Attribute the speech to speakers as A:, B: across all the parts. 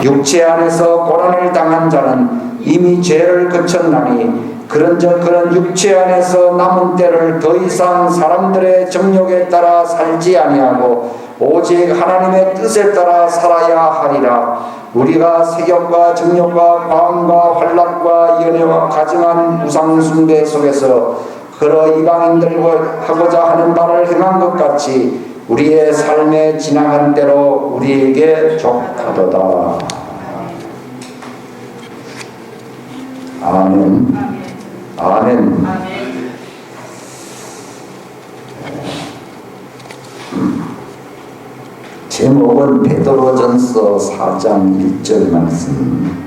A: 육체 안에서 고난을 당한 자는 이미 죄를 그쳤나니 그런즉 그는 육체 안에서 남은 때를 더 이상 사람들의 정욕에 따라 살지 아니하고 오직 하나님의 뜻에 따라 살아야 하리라. 우리가 세욕과 정욕과 과음과 환락과 연애와 가증한 우상 숭배 속에서 그러 이방인들과 하고자 하는 바를 행한 것 같이 우리의 삶에 지나간 대로 우리에게 족하도다. 아멘. 아멘. 제목은 베드로전서 4장 1절 말씀.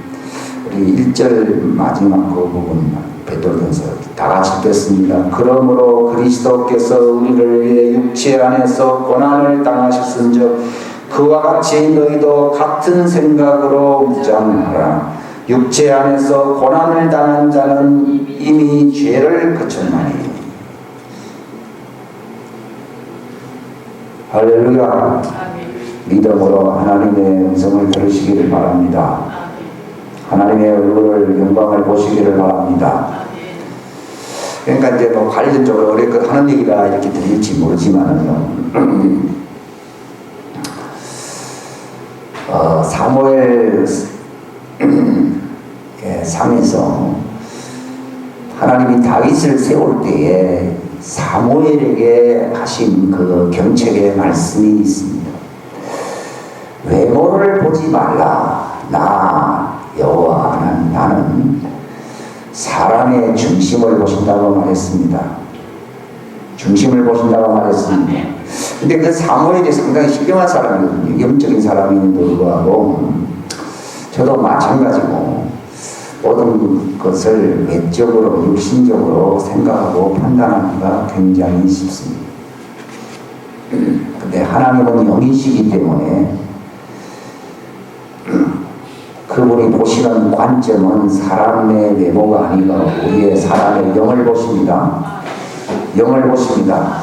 A: 우리 1절 마지막 그 부분 베드로전서 다 같이 읽겠습니다. 그러므로 그리스도께서 우리를 위해 육체 안에서 고난을 당하셨은즉 그와 같이 너희도 같은 생각으로 무장하라. 육체 안에서 고난을 당한 자는 이미 죄를 그쳤나니. 할렐루야. 믿음으로 하나님의 음성을 들으시기를 바랍니다. 하나님의 얼굴을 영광을 보시기를 바랍니다. 그러니까 이제 뭐 관련적으로 어렵게 하는 얘기가 이렇게 들릴지 모르지만은요. 사무엘 3에서 하나님이 다윗을 세울 때에 사무엘에게 하신 그 경책의 말씀이 있습니다. 외모를 보지 말라. 나 여호와 나는 사람의 중심을 보신다고 말했습니다. 중심을 보신다고 말했습니다. 근데 그 사무엘이 상당히 신령한 사람이거든요. 영적인 사람임에도 불구하고 저도 마찬가지고 모든 것을 외적으로 육신적으로 생각하고 판단하기가 굉장히 쉽습니다. 근데 하나님은 영이시기 때문에 그분이 보시는 관점은 사람의 외모가 아니고 우리의 사람의 영을 보십니다. 영을 보십니다.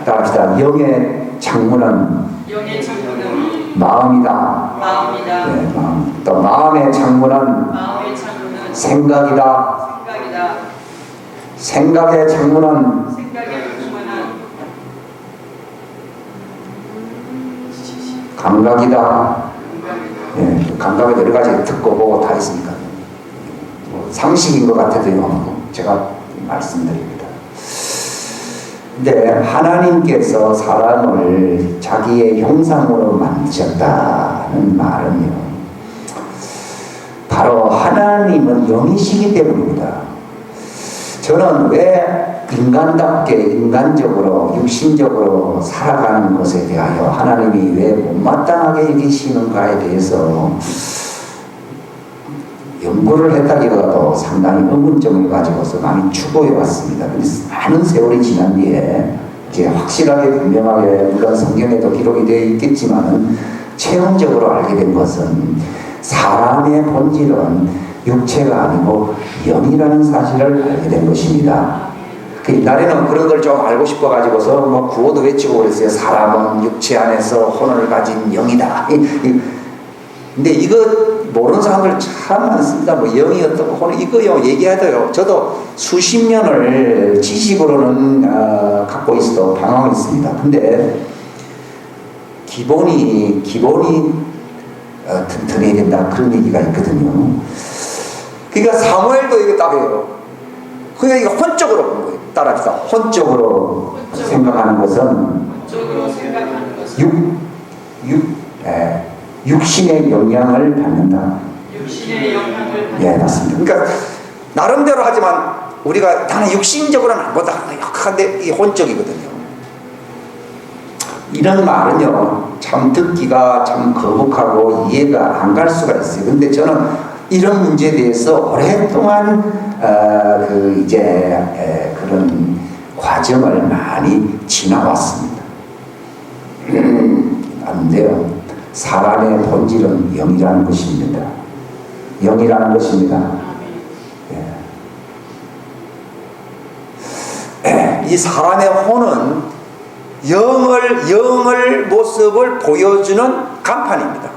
A: 따라합시다. 영의 창문은 마음이다. 네, 마음. 또 마음의 창문은 생각이다. 생각의 창문은 감각이다. 네, 감각에 여러 가지 듣고 보고 다 있으니까 뭐 상식인 것 같아도요. 제가 말씀드립니다. 근데 하나님께서 사람을 자기의 형상으로 만드셨다는 말은요, 바로 하나님은 영이시기 때문입니다. 저는 왜 인간답게 인간적으로 육신적으로 살아가는 것에 대하여 하나님이 왜 못마땅하게 여기시는가에 대해서 연구를 했다기보다도 상당히 의문점을 가지고서 많이 추구해 왔습니다. 그런데 많은 세월이 지난 뒤에 이제 확실하게 분명하게 물론 성경에도 기록이 되어 있겠지만 체험적으로 알게 된 것은 사람의 본질은 육체가 아니고 영이라는 사실을 알게 된 것입니다. 옛날에는 그런 걸 좀 알고 싶어 가지고서 뭐 구호도 외치고 그랬어요. 사람은 육체 안에서 혼을 가진 영이다. 근데 이거 모르는 사람들 참 많습니다. 뭐 영이 어떻고 혼이 이거요 얘기하더요. 저도 수십 년을 지식으로는 갖고 있어도 방황했습니다. 근데 기본이 튼튼해야 된다 그런 얘기가 있거든요. 그러니까 사무엘도 이거 답이에요. 그냥 이거 혼적으로 본 거예요. 따라합시다. 혼적으로 생각하는 것은 육신의 영향을 받는다. 예, 맞습니다. 그러니까 나름대로 하지만 우리가 나는 육신적으로는 안 보다 약한데 이게 혼적이거든요. 이런 말은요 참 듣기가 참 거북하고 이해가 안 갈 수가 있어요. 근데 저는 이런 문제에 대해서 오랫동안 그런 과정을 많이 지나왔습니다. 안 돼요. 사람의 본질은 영이라는 것입니다. 영이라는 것입니다. 이 사람의 혼은 영을 모습을 보여주는 간판입니다.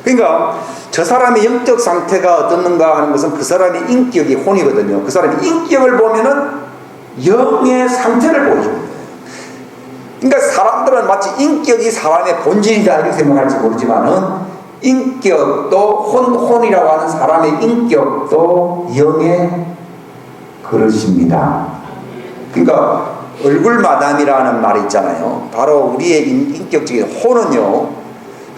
B: 그러니까 저 사람의 영적 상태가 어떻는가 하는 것은 그 사람의 인격이 혼이거든요. 그 사람의 인격을 보면은 영의 상태를 보여줍니다. 그러니까 사람들은 마치 인격이 사람의 본질이다 이렇게 생각할지 모르지만은 인격도 혼이라고 하는 사람의 인격도 영의 그릇입니다. 그러니까 얼굴마담이라는 말이 있잖아요. 바로 우리의 인격적인 혼은요,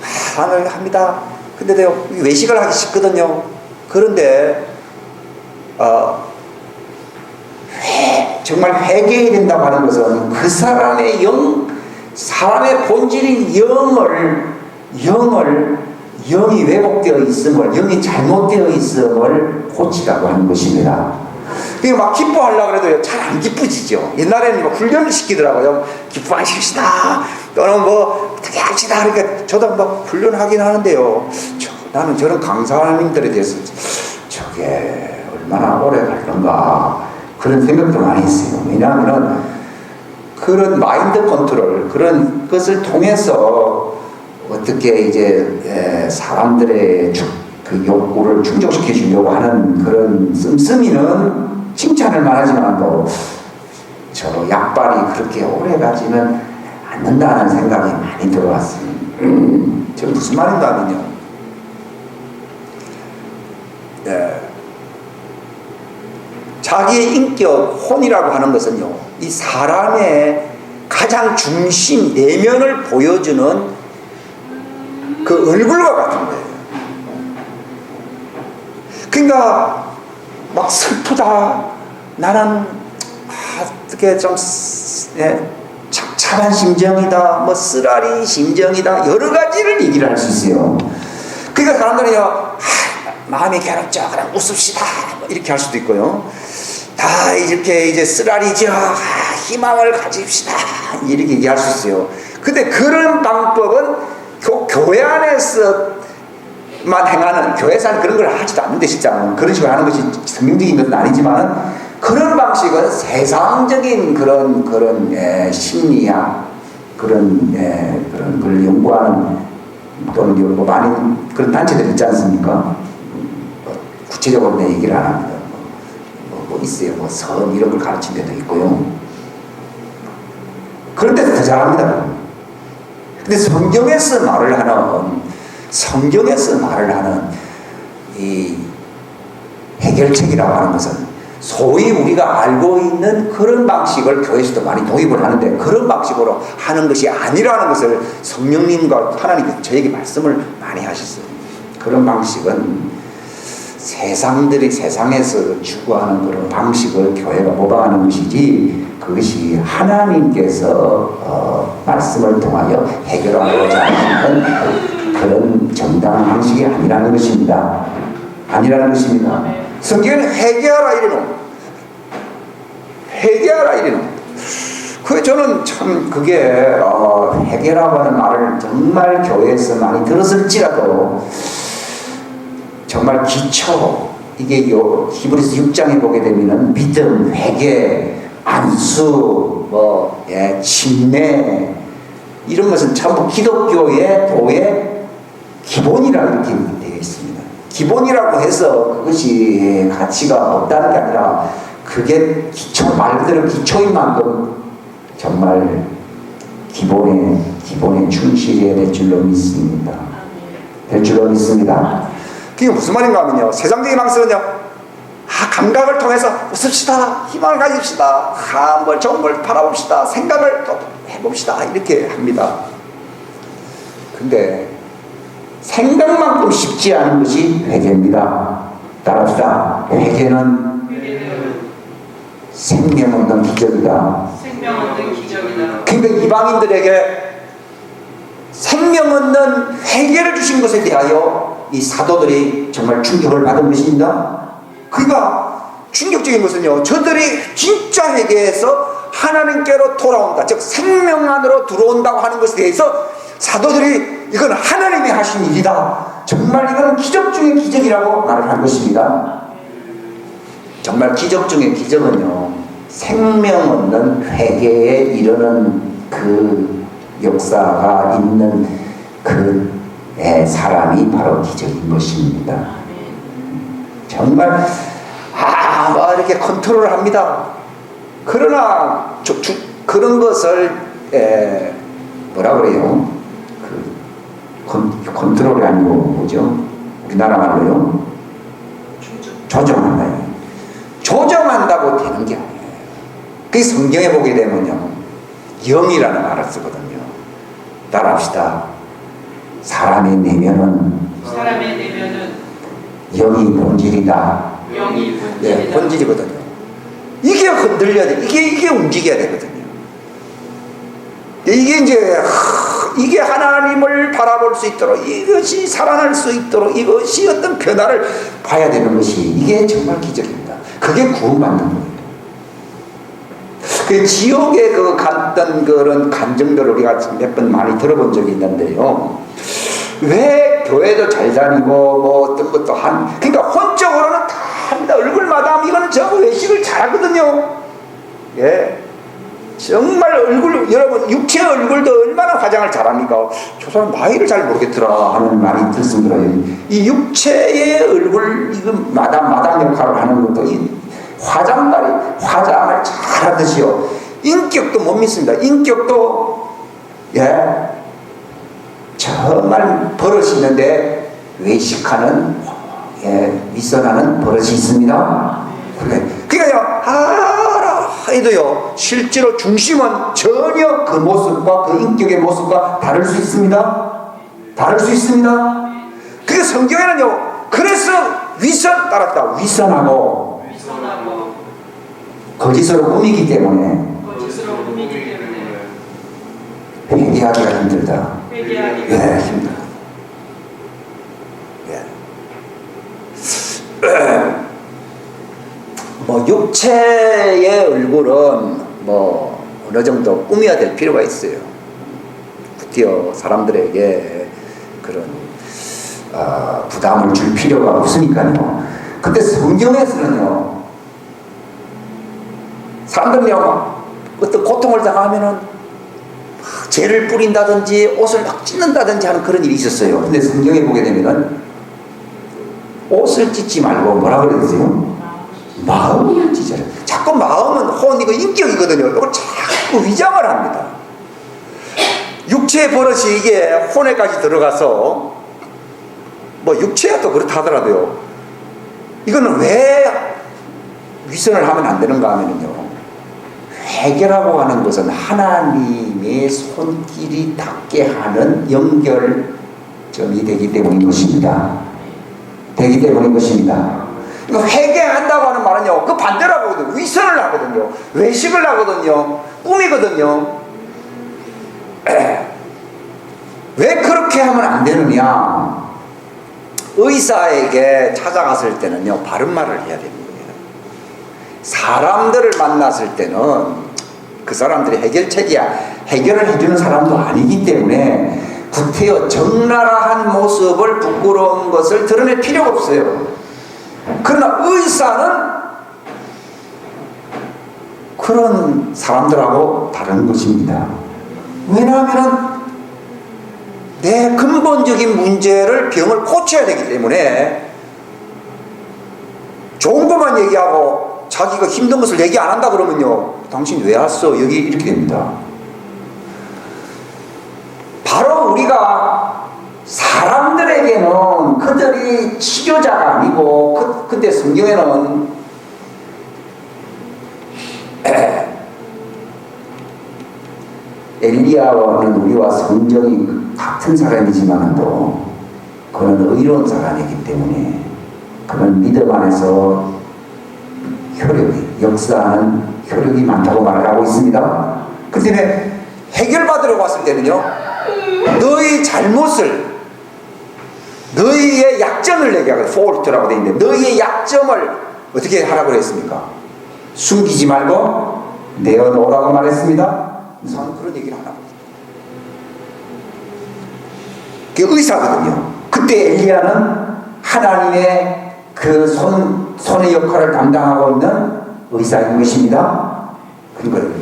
B: 사랑을 합니다. 근데 내가 외식을 하기 싫거든요. 그런데 정말 회개해야 된다고 하는 것은 그 사람의 사람의 본질인 영이 왜곡되어 있음을, 영이 잘못되어 있음을 고치라고 하는 것입니다. 그러니까 막 기뻐하려고 해도 잘 안 기쁘지죠. 옛날에는 막 훈련을 시키더라고요. 기뻐하십시다. 또는 뭐 어떻게 합시다. 그러니까 저도 막 훈련하긴 하는데요. 나는 저런 강사님들에 대해서 저게 얼마나 오래 갈던가 그런 생각도 많이 했어요. 왜냐하면 그런 마인드 컨트롤, 그런 것을 통해서 어떻게 이제 사람들의 그 욕구를 충족시켜 주려고 하는 그런 씀씀이는 칭찬을 말하지만 저 약발이 그렇게 오래 가지는 않는다는 생각이 많이 들어왔습니다. 저 무슨 말인가 하면요, 자기의 인격, 혼이라고 하는 것은요, 이 사람의 가장 중심, 내면을 보여주는 그 얼굴과 같은 거예요. 그러니까 막 슬프다, 나는 어떻게 좀 착잡한 심정이다, 뭐 쓰라린 심정이다, 여러 가지를 얘기를 할 수 있어요. 그러니까 사람들이요, 마음이 괴롭죠, 그냥 웃읍시다, 이렇게 할 수도 있고요. 다 이렇게 이제 쓰라리죠, 희망을 가집시다, 이렇게 얘기할 수 있어요. 근데 그런 방법은 교회 안에서만 행하는, 교회에서는 그런 걸 하지도 않는데, 진짜 그런 식으로 하는 것이 성경적인 것은 아니지만, 그런 방식은 세상적인 그런 심리학, 그런 걸 연구하는, 또는 뭐 많은 그런 단체들 있지 않습니까? 구체적으로 내 얘기를 안 합니다. 뭐 있어요. 뭐 선 이런 걸 가르치는 데도 있고요. 그런 데서 더 잘합니다. 근데 성경에서 말을 하는 이 해결책이라고 하는 것은 소위 우리가 알고 있는 그런 방식을 교회에서도 많이 도입을 하는데, 그런 방식으로 하는 것이 아니라는 것을 성령님과 하나님께서 저에게 말씀을 많이 하셨어요. 그런 방식은 세상에서 추구하는 그런 방식을 교회가 모방하는 것이지, 그것이 하나님께서 말씀을 통하여 해결하고자 하는 그런 정당한 방식이 아니라는 것입니다. 성경에는 회개하라 이래놓. 그 저는 참 그게 회개라고 하는 말을 정말 교회에서 많이 들었을지라도 정말 기초, 이게 히브리서 6장에 보게 되면은 믿음, 회개, 안수, 침례, 이런 것은 전부 기독교의 도의 기본이라 이렇게 되어 있습니다. 기본이라고 해서 그것이 가치가 없다는 게 아니라, 그게 기초, 말 그대로 기초인 만큼 정말 기본에 충실해야 될 줄로 믿습니다. 그게 무슨 말인가 하면요, 세상적인 방식은요, 감각을 통해서 웃읍시다, 희망을 가집시다, 뭘 좋은 걸 바라봅시다, 생각을 또 해봅시다, 이렇게 합니다. 근데 생각만큼 쉽지 않은 것이 회개입니다. 따라합시다. 회개는 생명 없는 기적이다. 그러니까 이방인들에게 생명 없는 회개를 주신 것에 대하여 이 사도들이 정말 충격을 받은 것입니다. 그러니까 충격적인 것은요, 저들이 진짜 회개해서 하나님께로 돌아온다, 즉 생명 안으로 들어온다고 하는 것에 대해서 사도들이 이건 하나님이 하신 일이다, 정말 이건 기적 중의 기적이라고 말을 한 것입니다. 정말 기적 중의 기적은요, 생명 없는 회개에 이르는 그 역사가 있는 그
A: 사람이 바로 기적인 것입니다. 정말 뭐 이렇게 컨트롤을 합니다. 그러나 그런 것을 뭐라 그래요? 컨트롤이 아니고 뭐죠? 우리나라 말로요? 조정한다. 조정한다고 되는 게 아니에요. 그 성경에 보게 되면요, 영이라는 말을 쓰거든요. 따라합시다. 사람의 내면은 영이 본질이다. 네, 본질이거든요. 이게 흔들려야 돼. 이게 움직여야 되거든요. 이게 이게 하나님을 바라볼 수 있도록, 이것이 살아날 수 있도록, 이것이 어떤 변화를 봐야 되는 것이, 이게 정말 기적입니다. 그게 구원받는 거예요. 그 지옥에 갔던 그런 감정들을 우리가 몇 번 많이 들어본 적이 있는데요. 왜 교회도 잘 다니고 뭐 어떤 것도 그러니까 혼적으로는 다 합니다. 얼굴마다 이거는 저 외식을 잘하거든요. 예. 정말 여러분 육체 얼굴도 얼마나 화장을 잘합니까? 저 사람 나이를 잘 모르겠더라 하는 말이 듣습니다. 이 육체의 얼굴 이거 마담 역할을 하는 것도 이 화장을 잘하듯이요. 인격도 못 믿습니다. 인격도 정말 버릇이 있는데 외식하는 윗선하는 버릇이 있습니다. 그러니까요 해도요 실제로 중심은 전혀 그 모습과 그 인격의 모습과 다를 수 있습니다. 그게 성경에는요, 그래서 윗선 따랐다. 윗선하고 거짓으로 꾸미기 때문에 회개하기가 힘들다. 힘들다. 뭐 육체의 얼굴은 뭐 어느 정도 꾸며야 될 필요가 있어요. 드디어 사람들에게 그런 부담을 줄 필요가 없으니까요. 근데 성경에서는요, 사람들이요 어떤 고통을 당하면은 죄를 뿌린다든지 옷을 막 찢는다든지 하는 그런 일이 있었어요. 근데 성경에 보게 되면은 옷을 찢지 말고 뭐라 그랬어요? 마음을 찢어라. 자꾸 마음은 이거 인격이거든요. 이걸 자꾸 위장을 합니다. 육체의 버릇이 이게 혼에까지 들어가서 뭐 육체가 또 그렇다 하더라도요, 이거는 왜 위선을 하면 안 되는가 하면요, 회개라고 하는 것은 하나님의 손길이 닿게 하는 연결점이 되기 때문인 것입니다. 그러니까 회개한다고 하는 말은요, 그 반대로 하거든요. 위선을 하거든요. 외식을 하거든요. 꿈이거든요. 왜 그렇게 하면 안 되느냐? 의사에게 찾아갔을 때는요, 바른 말을 해야 됩니다. 사람들을 만났을 때는 그 사람들이 해결을 해주는 사람도 아니기 때문에 구태여 적나라한 모습을, 부끄러운 것을 드러낼 필요가 없어요. 그러나 의사는 그런 사람들하고 다른 것입니다. 왜냐하면 내 근본적인 문제를, 병을 고쳐야 되기 때문에 좋은 것만 얘기하고 자기가 힘든 것을 얘기 안 한다 그러면요, 당신 왜 왔어? 여기 이렇게 됩니다. 바로 우리가 사람들에게는 그들이 치료자가 아니고, 근데 성경에는 엘리야와는 우리와 성정이 같은 사람이지만도 그는 의로운 사람이기 때문에 그는 믿음 안에서 역사하는 효력이 많다고 말을 하고 있습니다. 그 때문에 해결받으러 왔을 때는요, 너의 잘못을, 너희의 약점을 얘기하고, fault라고 되어 있는데 너희의 약점을 어떻게 하라고 했습니까? 숨기지 말고 내어놓으라고 말했습니다. 저는 그런 얘기를 하라고 했습니다. 그게 의사거든요. 그때 엘리야는 하나님의 그 손의 역할을 담당하고 있는 의사인 것입니다. 그러니까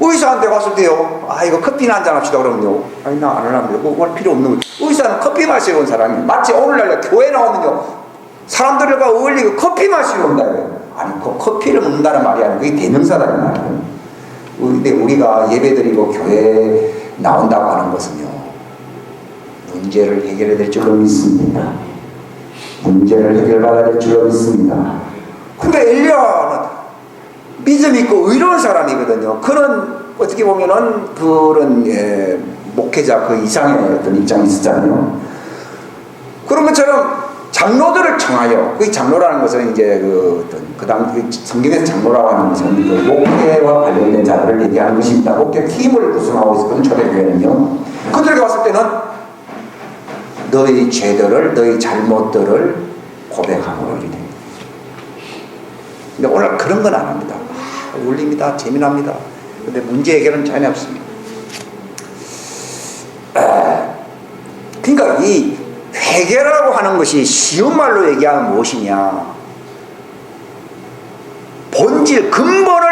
B: 의사한테 갔을 때요, 아, 이거 커피나 한잔 합시다. 그러면요, 아니, 나 안 하려면 뭐 필요 없는 거예요. 의사는 커피 마시러 온 사람이, 마치 오늘날 교회 나오면요, 사람들과 어울리고 커피 마시러 온다. 아니, 그 커피를 먹는다는 말이 아니고, 그게 대명사다, 이 말이에요. 근데 우리가 예배드리고 교회에 나온다고 하는 것은요, 문제를 해결해야 될 줄로 믿습니다. 문제를 해결받아야 될 줄로 믿습니다. 근데 엘리야는 믿음 있고 의로운 사람이거든요. 그는 어떻게 보면은 그런 목회자 그 이상의 어떤 입장이 있었잖아요. 그런 것처럼 장로들을 청하여, 그 장로라는 것은 이제 그 성경에서 장로라고 하는 것은 그 목회와 관련된 자들을 얘기하는 것입니다. 목회 팀을 구성하고 있었거든, 초대교회는요. 그들에게 왔을 때는 너희 죄들을, 너희 잘못들을 고백함으로 이래. 근데 오늘 그런 건 안 합니다. 울립니다. 재미납니다. 근데 문제 해결은 전혀 없습니다. 그러니까 이 회개라고 하는 것이 쉬운 말로 얘기하면 무엇이냐? 본질, 근본을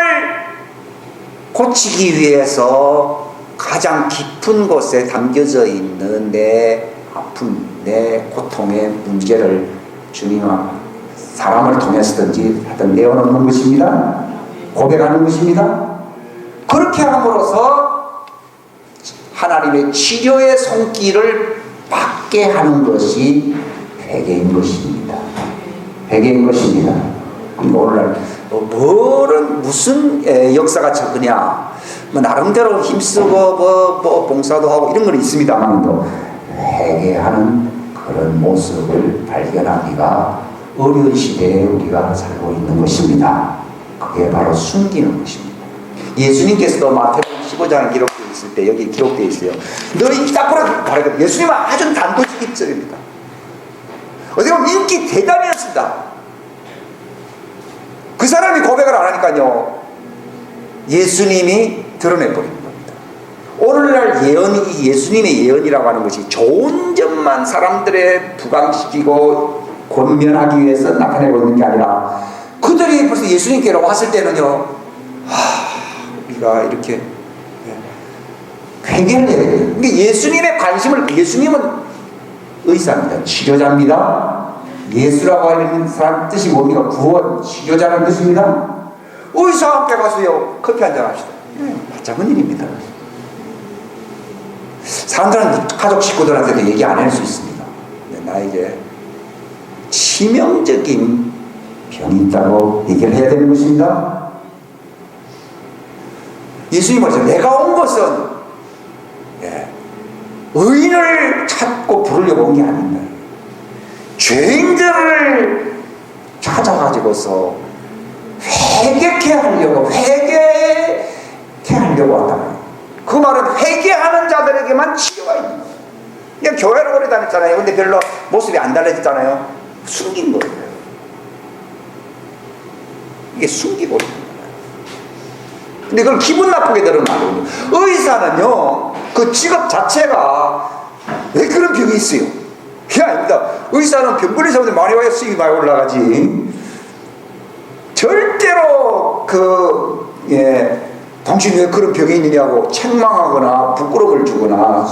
B: 고치기 위해서 가장 깊은 곳에 담겨져 있는 내 아픔, 내 고통의 문제를 주님과 사람을 통해서든지 하여튼 내어놓는 것입니다. 고백하는 것입니다. 그렇게 함으로써 하나님의 치료의 손길을 받게 하는 것이 회개인 것입니다. 회개인 것입니다. 오늘날 무슨 역사가 적으냐, 뭐 나름대로 힘쓰고 뭐 봉사도 하고 이런 건 있습니다만, 회개하는 그런 모습을 발견하기가 어려운 시대에 우리가 살고 있는 것입니다. 그게 바로 숨기는 것입니다. 예수님께서도 마태복음 15장에 기록되어 있을 때, 여기 기록되어 있어요. 너희 딱 보라. 예수님은 아주 단도직입적입니다. 어떻게 보면 인기 대담이었습니다. 그 사람이 고백을 안 하니까요, 예수님이 드러내버리는 겁니다. 오늘날 예언이, 예수님의 예언이라고 하는 것이 좋은 점만 사람들의 부강시키고 권면하기 위해서 나타내고 있는 게 아니라, 그들이 벌써 예수님께로 왔을 때는요, 우리가 이렇게 회개를 해야 돼요. 그러니까 예수님의 관심을, 예수님은 의사입니다. 치료자입니다. 예수라고 하는 사람 뜻이 뭡니까? 구원, 치료자라는 뜻입니다. 의사와 함께 가서요, 커피 한잔 합시다. 맞장은 일입니다. 사람들은 가족 식구들한테도 얘기 안 할 수 있습니다. 나에게 치명적인 병이 있다고 얘기를 해야 되는 것입니다. 예수님이 말했죠. 내가 온 것은 의인을 찾고 부르려고 온 게 아닙니다. 죄인들을 찾아가지고서 회개케 하려고 왔다. 그 말은 회개하는 자들에게만 치료가 있는 거예요. 그냥 교회를 오래 다녔잖아요. 근데 별로 모습이 안 달라졌잖아요. 숨긴 거예요. 이게 숨기고 있는 거예요. 근데 그걸 기분 나쁘게 들으면 안 되거든요. 의사는요, 그 직업 자체가 왜 그런 병이 있어요? 그게 아닙니다. 의사는 병 걸린 사람들 많이 와야 수입이 많이 올라가지. 절대로 당신 왜 그런 병이 있느냐고 책망하거나 부끄러움을 주거나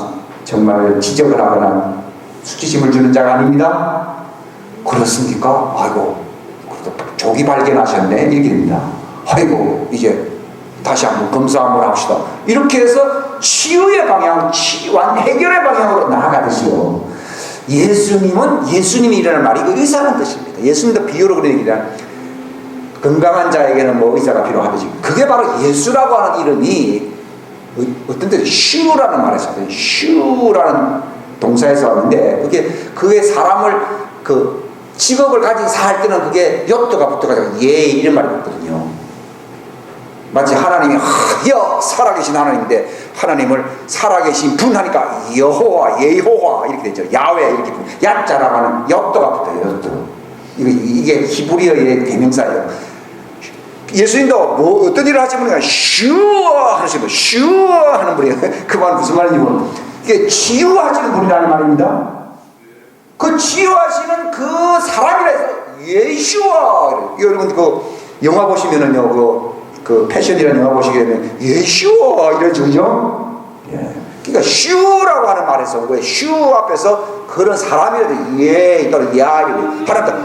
B: 정말 지적을 하거나 수치심을 주는 자가 아닙니다. 그렇습니까? 아이고, 조기 발견하셨네. 이렇게 됩니다. 아이고, 이제 다시 한번 검사 한번 합시다. 이렇게 해서 치유의 방향, 해결의 방향으로 나아가듯이요. 예수님이 이라는 말이 그 의사라는 뜻입니다. 예수님도 비유로 그런 얘기를, 건강한 자에게는 뭐 의사가 필요하듯이, 그게 바로 예수라고 하는 이름이 어떤 때 슈라는 말에서 왔어요. 슈라는 동사에서 왔는데, 그게 사람을 직업을 가진 살 때는 그게 요트가 붙어가지고 이런 말이 붙거든요. 마치 하나님이 살아계신 하나님인데, 하나님을 살아계신 분 하니까 여호와, 예호와 이렇게 되죠. 야훼 이렇게 야자라고 하는 요트가 붙어요. 요트. 이게 히브리어의 대명사예요. 예수님도 어떤 일을 하시는 분이가 슈어 하시는 분, 슈어 하는 분이에요. 그 말은 무슨 말인지 모르겠어요. 이게 치유하시는 분이라는 말입니다. 그 치유하시는 그 사람이라 해서 예슈아. 여러분 영화 보시면은요, 그 패션이라는 영화 보시게 되면 예슈어 이러죠, 그죠? 예. 그러니까 슈라고 하는 말에서 온 거예요. 슈 앞에서 그런 사람이라도 예 또는 야 이러고 하나님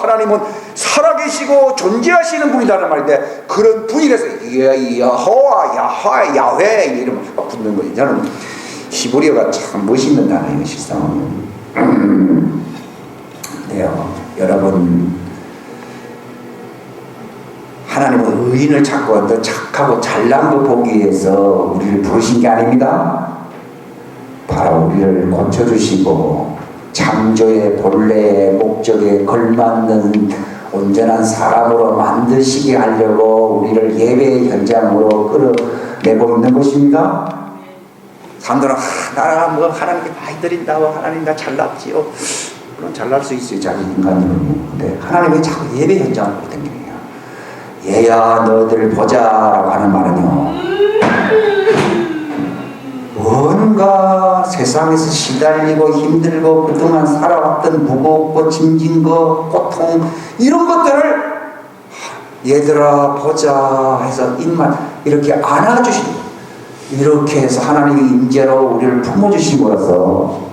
B: 하나님은 살아계시고 존재하시는 분이라는 말인데 그런 분이라서 예 여호와 야하 야훼 이러면 막 붙는 거예요. 저는 히브리어가 참 멋있는 단어예요, 실상은. 네요, 여러분. 하나님은 의인을 찾고 더 착하고 잘난 거 보기 위해서 우리를 부르신 게 아닙니다. 바로 우리를 고쳐주시고 창조의 본래의 목적에 걸맞는 온전한 사람으로 만드시게 하려고 우리를 예배의 현장으로 끌어내고 있는 것입니다. 사람들은 나라 뭐 하나님께 많이 드린다, 하나님 나 잘났지요. 그럼 잘날 수 있어요, 자기 인간으로. 근데 하나님이 자꾸 예배 현장으로 댕기는 거예요. 얘야 너희들 보자라고 하는 말은요, 뭔가 세상에서 시달리고 힘들고 그동안 살아왔던 무겁고 짐진 거 고통 이런 것들을 얘들아 보자 해서 입만 이렇게 안아주시는 거예요. 이렇게 해서 하나님의 임재로 우리를 품어주신 거라서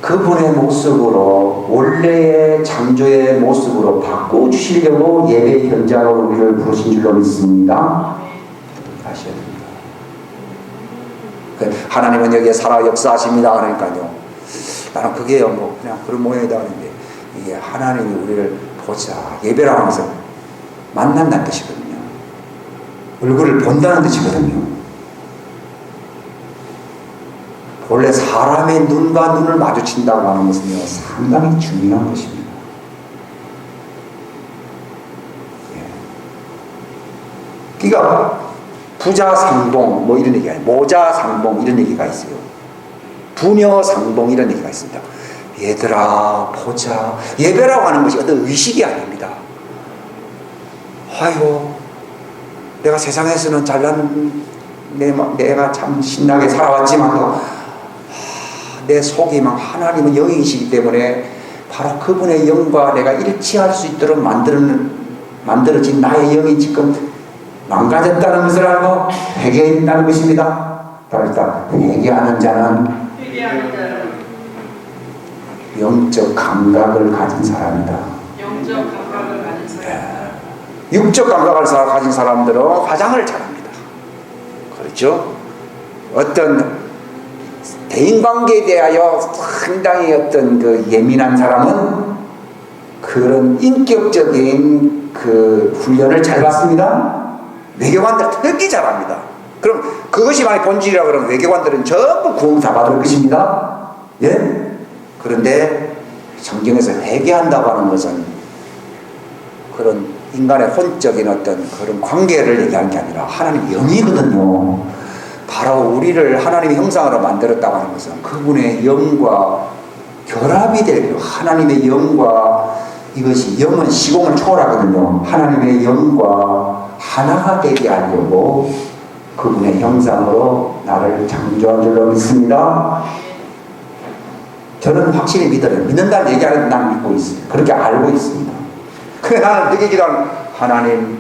B: 그분의 모습으로 원래의 창조의 모습으로 바꿔주시려고 예배 현장으로 우리를 부르신 줄로 믿습니다. 아셔야 됩니다. 하나님은 여기에 살아 역사하십니다. 그러니까요, 나는 그게 뭐 그냥 그런 모양이다 하는데 이게 하나님이 우리를 보자 예배라 하면서 만난다는 뜻이거든요. 얼굴을 본다는 뜻이거든요. 원래 사람의 눈과 눈을 마주친다고 하는 것은요, 상당히 중요한 것입니다. 예. 그러니까 부자 상봉 뭐 이런 얘기가 아니에요. 모자 상봉 이런 얘기가 있어요. 부녀 상봉 이런 얘기가 있습니다. 얘들아 보자. 예배라고 하는 것이 어떤 의식이 아닙니다. 아이고 내가 세상에서는 잘난 내가 참 신나게 살아왔지만 내 속이 막 하나님은 영이시기 때문에 바로 그분의 영과 내가 일치할 수 있도록 만들어진 나의 영이 지금 망가졌다는 것을 알고 회개한다는 것입니다. 그러니까 회개하는 자는 영적 감각을 가진 사람이다.
C: 영적 감각을 가진 사람.
B: 육적 감각을 가진 사람들은 화장을 잘합니다. 그렇죠? 어떤 대인관계에 대하여 상당히 어떤 그 예민한 사람은 그런 인격적인 그 훈련을 잘 받습니다. 외교관들 특히 잘합니다. 그럼 그것이 만약 본질이라 그러면 외교관들은 전부 구원 다 받을 것입니다. 예? 그런데 성경에서 회개한다고 하는 것은 그런 인간의 혼적인 어떤 그런 관계를 얘기하는 게 아니라 하나님 영이거든요. 바로 우리를 하나님의 형상으로 만들었다고 하는 것은 그분의 영과 결합이 되고 하나님의 영과 이것이 영은 시공을 초월하거든요. 하나님의 영과 하나가 되게 하려고 그분의 형상으로 나를 창조한 줄로 믿습니다. 저는 확실히 믿어요. 믿는다는 얘기하는 난 믿고 있어요. 그렇게 알고 있습니다. 그래 나는 되게 기도하는 하나님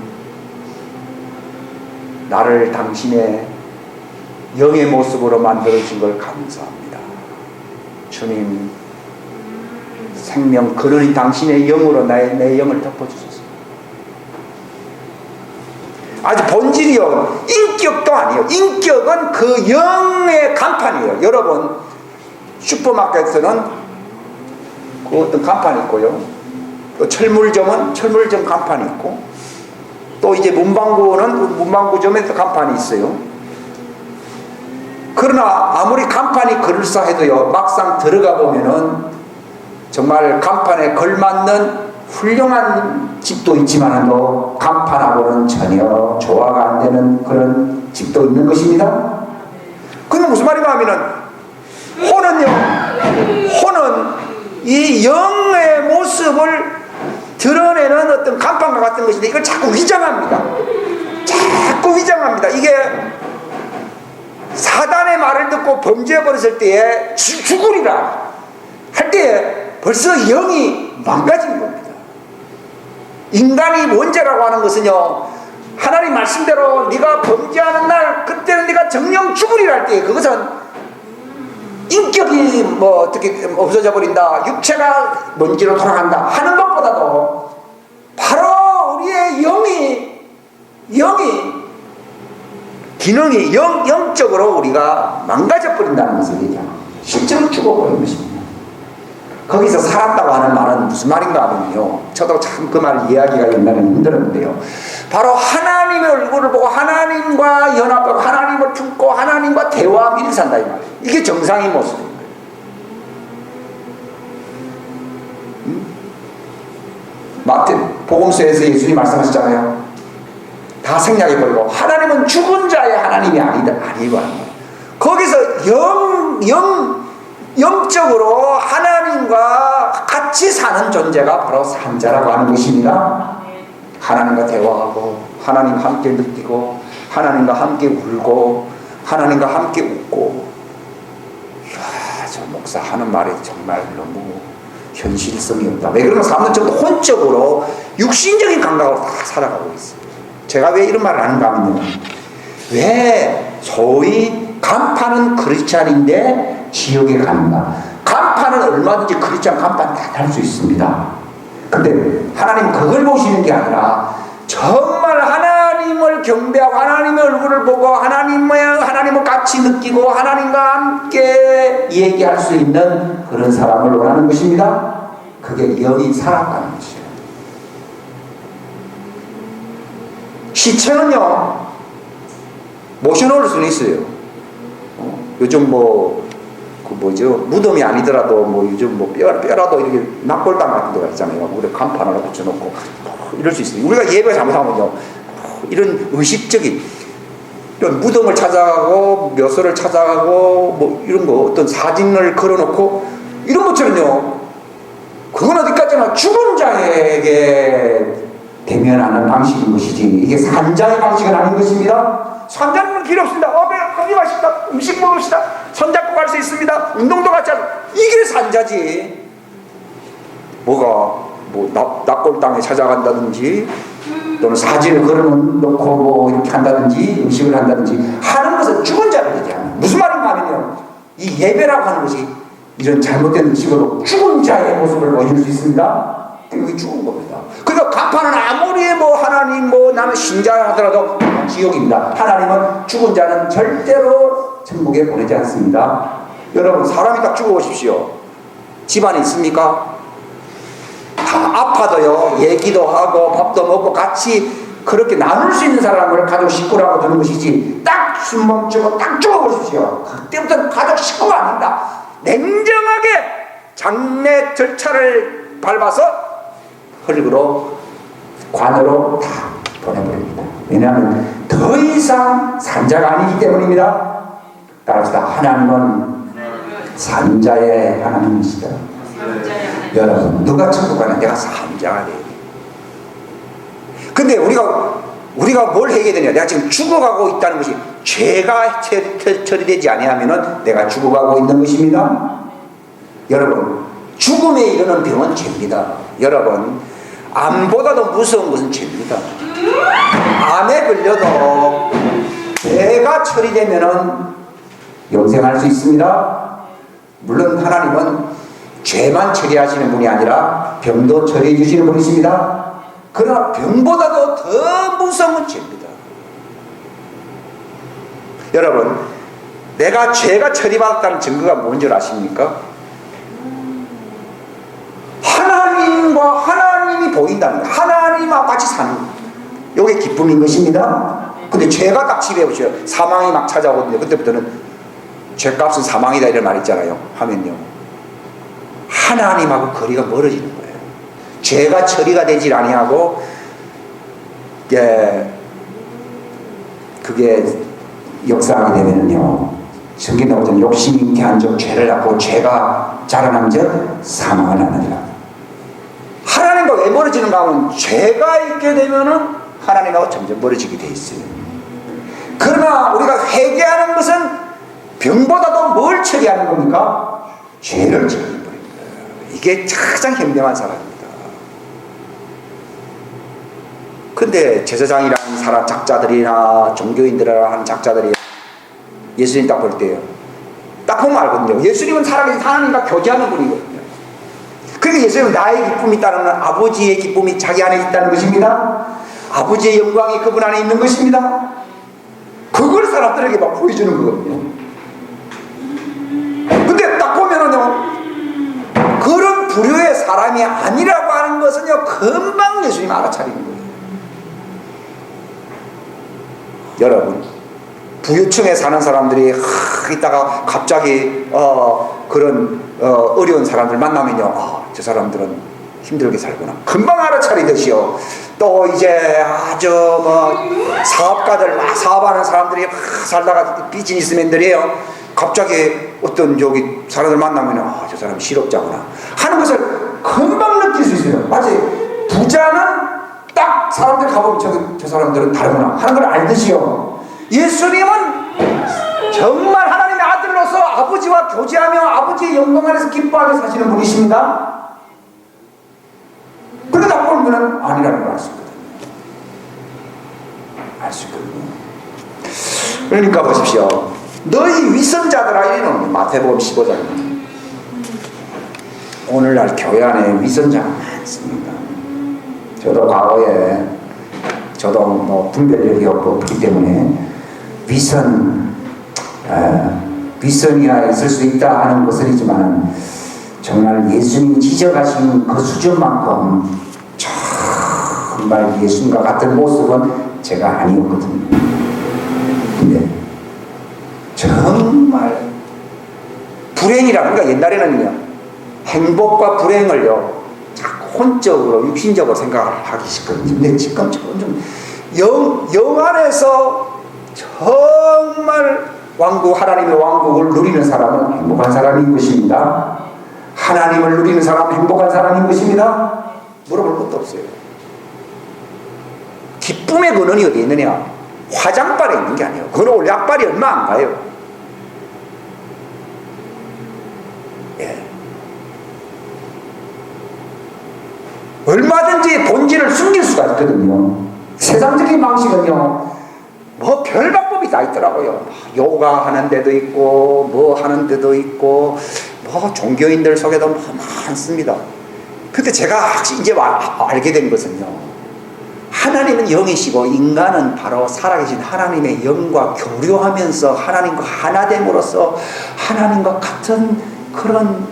B: 나를 당신의 영의 모습으로 만들어준 걸 감사합니다. 주님 생명 근원이 당신의 영으로 내 영을 덮어주소서. 아주 본질이요 인격도 아니에요. 인격은 그 영의 간판이에요. 여러분 슈퍼마켓에서는 그 어떤 간판이 있고요, 또 철물점은 철물점 간판이 있고, 또 이제 문방구는 문방구점에서 간판이 있어요. 그러나 아무리 간판이 그럴싸해도요, 막상 들어가 보면은 정말 간판에 걸맞는 훌륭한 집도 있지만도 간판하고는 전혀 조화가 안 되는 그런 집도 있는 것입니다. 그건 무슨 말인가 하면은 혼은 이 영의 모습을 드러내는 어떤 간판과 같은 것인데 이걸 자꾸 위장합니다. 자꾸 위장합니다. 이게 사단의 말을 듣고 범죄해버렸을 때에 죽으리라 할 때에 벌써 영이 망가진 겁니다. 인간이 원죄라고 하는 것은요, 하나님 말씀대로 네가 범죄하는 날 그때는 네가 정령 죽으리라 할 때 그것은 인격이 뭐 어떻게 없어져 버린다, 육체가 먼지로 돌아간다 하는 것보다도 바로 우리의 영이 기능이 영적으로 우리가 망가져 버린다는 것을 얘기합니다. 실제로 죽어버린 것입니다. 거기서 살았다고 하는 말은 무슨 말인가 하면요, 저도 참 그 말 이야기가 옛날에는 힘들었는데요, 바로 하나님의 얼굴을 보고 하나님과 연합하고 하나님을 품고 하나님과 대화하며 이렇게 산다 이 말이에요. 이게 정상인 모습인 거예요. 마태 복음서에서 예수님이 말씀하셨잖아요. 다 생략해버리고 하나님은 죽은 자의 하나님이 아니고 하는 거예요. 거기서 영적으로 하나님과 같이 사는 존재가 바로 산자라고 하는 것입니다. 하나님과 대화하고 하나님 함께 느끼고 하나님과 함께 울고 하나님과 함께 웃고. 이야, 저 목사 하는 말이 정말 너무 현실성이 없다. 왜 그러면 사람들은 전부 혼적으로 육신적인 감각으로 다 살아가고 있어요. 제가 왜 이런 말을 하는가 하면요, 왜 소위 간판은 크리스찬인데 지옥에 가는가? 간판은 얼마든지 크리스찬 간판 다 달 수 있습니다. 근데 하나님 그걸 보시는 게 아니라 정말 하나님을 경배하고 하나님의 얼굴을 보고 하나님을 같이 느끼고 하나님과 함께 얘기할 수 있는 그런 사람을 원하는 것입니다. 그게 영이 살아가는 것이에요. 시체는요 모셔놓을 수는 있어요. 요즘 무덤이 아니더라도 요즘 뼈라도 이렇게 낙골당 같은 데가 있잖아요. 우리 간판 하나 붙여놓고 이럴 수 있어요. 우리가 예배 잘못하면요, 이런 의식적인 이런 무덤을 찾아가고 묘소를 찾아가고 이런 거 어떤 사진을 걸어놓고 이런 것처럼요, 그건 어디까지나 죽은 자에게 대면하는 방식인 것이지 이게 산자의 방식은 아닌 것입니다. 산자는 필요 없습니다. 커피 마십니다. 음식 먹읍시다. 손잡고 갈 수 있습니다. 운동도 같이 하고. 이게 산자지. 납골 땅에 찾아간다든지 또는 사진을 걸어놓고 이렇게 한다든지 음식을 한다든지 하는 것은 죽은 자를 얘기합니다. 무슨 말인가 하면요, 이 예배라고 하는 것이 이런 잘못된 의식으로 죽은 자의 모습을 보여줄 수 있습니다. 그게 죽은 겁니다. 그러니까 간판은 아무리 하나님 나는 신자 하더라도 지옥입니다. 하나님은 죽은 자는 절대로 천국에 보내지 않습니다. 여러분, 사람이 딱 죽어보십시오. 집안에 있습니까? 다 아파도요, 얘기도 하고 밥도 먹고 같이 그렇게 나눌 수 있는 사람을 가족 식구라고 두는 것이지, 딱 숨 멈추고 딱 죽어보십시오. 그때부터는 가족 식구가 아닙니다. 냉정하게 장례 절차를 밟아서 흙으로 관으로 다 보내버립니다. 왜냐하면 더 이상 산자가 아니기 때문입니다. 따라서 하나님은 산자의 하나님이시다. 여러분, 누가 천국 가냐? 내가 산자가 돼. 근데 우리가 뭘 해야 되냐? 내가 지금 죽어가고 있다는 것이 죄가 처리되지 아니하면은 내가 죽어가고 있는 것입니다. 여러분, 죽음에 이르는 병은 죄입니다. 여러분, 암보다도 무서운 것은 죄입니다. 암에 걸려도 죄가 처리되면은 영생할 수 있습니다. 물론 하나님은 죄만 처리하시는 분이 아니라 병도 처리해 주시는 분이십니다. 그러나 병보다도 더 무서운 건 죄입니다. 여러분, 내가 죄가 처리받았다는 증거가 뭔지 아십니까? 하나님이 보인다는 거예요. 하나님하고 같이 사는 거예요. 이게 기쁨인 것입니다. 근데 죄가 딱 지배해보셔요. 사망이 막 찾아오거든요. 그때부터는 죄값은 사망이다 이런 말 있잖아요. 하면요, 하나님하고 거리가 멀어지는 거예요. 죄가 처리가 되질 아니하고, 그게 역사하게 되면요, 성경에 나오잖아요. 욕심이 잉태한 적 죄를 낳고 죄가 자라난 적 사망을 낳느니라. 하나님과 왜 멀어지는가 하면 죄가 있게 되면은 하나님하고 점점 멀어지게 돼 있어요. 그러나 우리가 회개하는 것은 병보다도 뭘 처리하는 겁니까? 죄를 처리해버립니다. 이게 가장 현명한 사람입니다. 근데 제사장이라는 사람 작자들이나 종교인들이라는 작자들이 예수님 딱 볼 때요, 딱 보면 알거든요. 예수님은 살아계신 하나님과 교제하는 분이거든요. 그러니까 예수님은 나의 기쁨이 따르는 아버지의 기쁨이 자기 안에 있다는 것입니다. 아버지의 영광이 그분 안에 있는 것입니다. 그걸 사람들에게 막 보여주는 거거든요. 근데 딱 보면은요, 그런 부류의 사람이 아니라고 하는 것은요, 금방 예수님 알아차리는 거예요. 여러분, 부유층에 사는 사람들이 이따가 갑자기 그런 어려운 사람들 만나면요, 저 사람들은 힘들게 살구나, 금방 알아차리듯이요. 또 이제 아주 뭐 사업가들, 사업하는 사람들이 살다가 비즈니스맨들이에요. 갑자기 어떤 저기 사람들 만나면 저 사람 실업자구나 하는 것을 금방 느낄 수 있어요. 마치 부자는 딱 사람들 가보면 저 사람들은 다르구나 하는 걸 알듯이요. 예수님은 정말 하나님의 아들로서 아버지와 교제하며 아버지의 영광 안에서 기뻐하며 사시는 분이십니다. 그런데 딱 보면 아니라는 걸 알 수 있거든요. 알 수 있거든요. 그러니까 보십시오. 너희 위선자들아, 이는 마태복음 15장입니다. 오늘날 교회 안에 위선자가 많습니다. 저도 과거에 뭐 분별력이 없기 때문에 위선이야 있을 수 있다 하는 것은 있지만, 정말 예수님이 지적하신 그 수준만큼 정말 예수님과 같은 모습은 제가 아니었거든요. 근데 정말 불행이라, 그러니까 옛날에는요, 행복과 불행을요 혼적으로 육신적으로 생각을 하기 쉽거든요. 근데 지금 좀 영 안에서 정말 하나님의 왕국을 누리는 사람은 행복한 사람인 것입니다. 하나님을 누리는 사람은 행복한 사람인 것입니다. 물어볼 것도 없어요. 기쁨의 근원이 어디 있느냐? 화장발에 있는 게 아니에요. 그건 원래 약발이 얼마 안 가요. 예. 얼마든지 본질을 숨길 수가 있거든요. 세상적인 방식은요, 뭐 별 방법이 다 있더라고요. 요가 하는 데도 있고, 뭐 하는 데도 있고, 뭐 종교인들 속에도 뭐 많습니다. 근데 제가 이제 알게 된 것은요, 하나님은 영이시고 인간은 바로 살아계신 하나님의 영과 교류하면서 하나님과 하나됨으로써 하나님과 같은 그런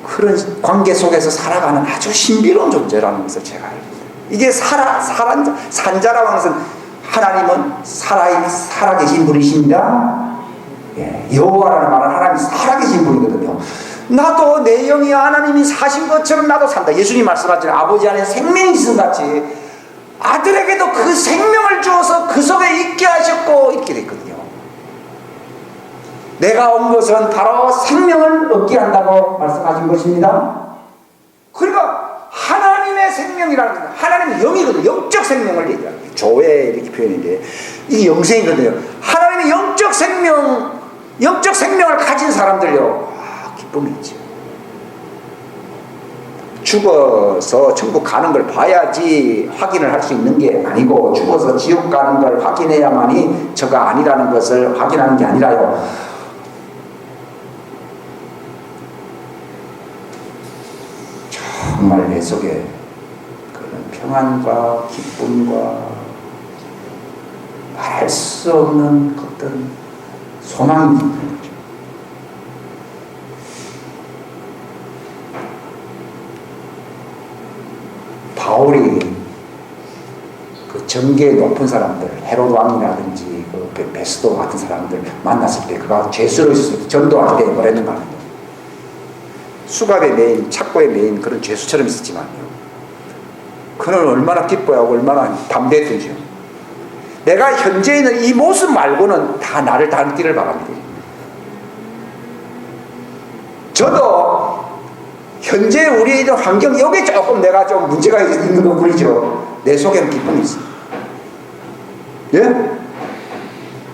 B: 그런 관계 속에서 살아가는 아주 신비로운 존재라는 것을 제가 알게 돼요. 이게 산자라고 하는 것은 하나님은 살아계신 분이십니다. 여호와라는 말은 하나님이 살아계신 분이거든요. 나도 내 영이 하나님이 사신 것처럼 나도 산다. 예수님 말씀하시는 아버지 안에 생명이 있음 같이 아들에게도 그 생명을 주어서 그 속에 있게 하셨고, 이렇게 됐거든요. 내가 온 것은 바로 생명을 얻게 한다고 말씀하신 것입니다. 그러니까 하나님의 생명이라는 것은 하나님의 영이거든요. 영적 생명을 얘기합니다. 조회 이렇게 표현인데 이게 영생이거든요. 하나님의 영적 생명을 가진 사람들요, 기쁨이 있죠. 죽어서 천국 가는 걸 봐야지 확인을 할 수 있는 게 아니고, 죽어서 지옥 가는 걸 확인해야만이 저가 아니라는 것을 확인하는 게 아니라요, 정말 내 속에 그런 평안과 기쁨과 말할 수 없는 어떤 소망이 있는 거죠. 바울이 그 정계의 높은 사람들, 헤롯 왕이라든지 그 베스도 같은 사람들 만났을 때 그가 죄수로 있어서 전도할 때 뭐랬는가 하면, 수갑의 메인, 착고의 메인 그런 죄수처럼 있었지만요, 그는 얼마나 기뻐하고 얼마나 담대했던지요. 내가 현재 있는 이 모습 말고는 다 나를 다른 길을 바랍니다. 저도 현재 우리의 환경, 여기에 조금 내가 좀 문제가 있는 것 뿐이죠. 내 속에는 기쁨이 있어요. 예?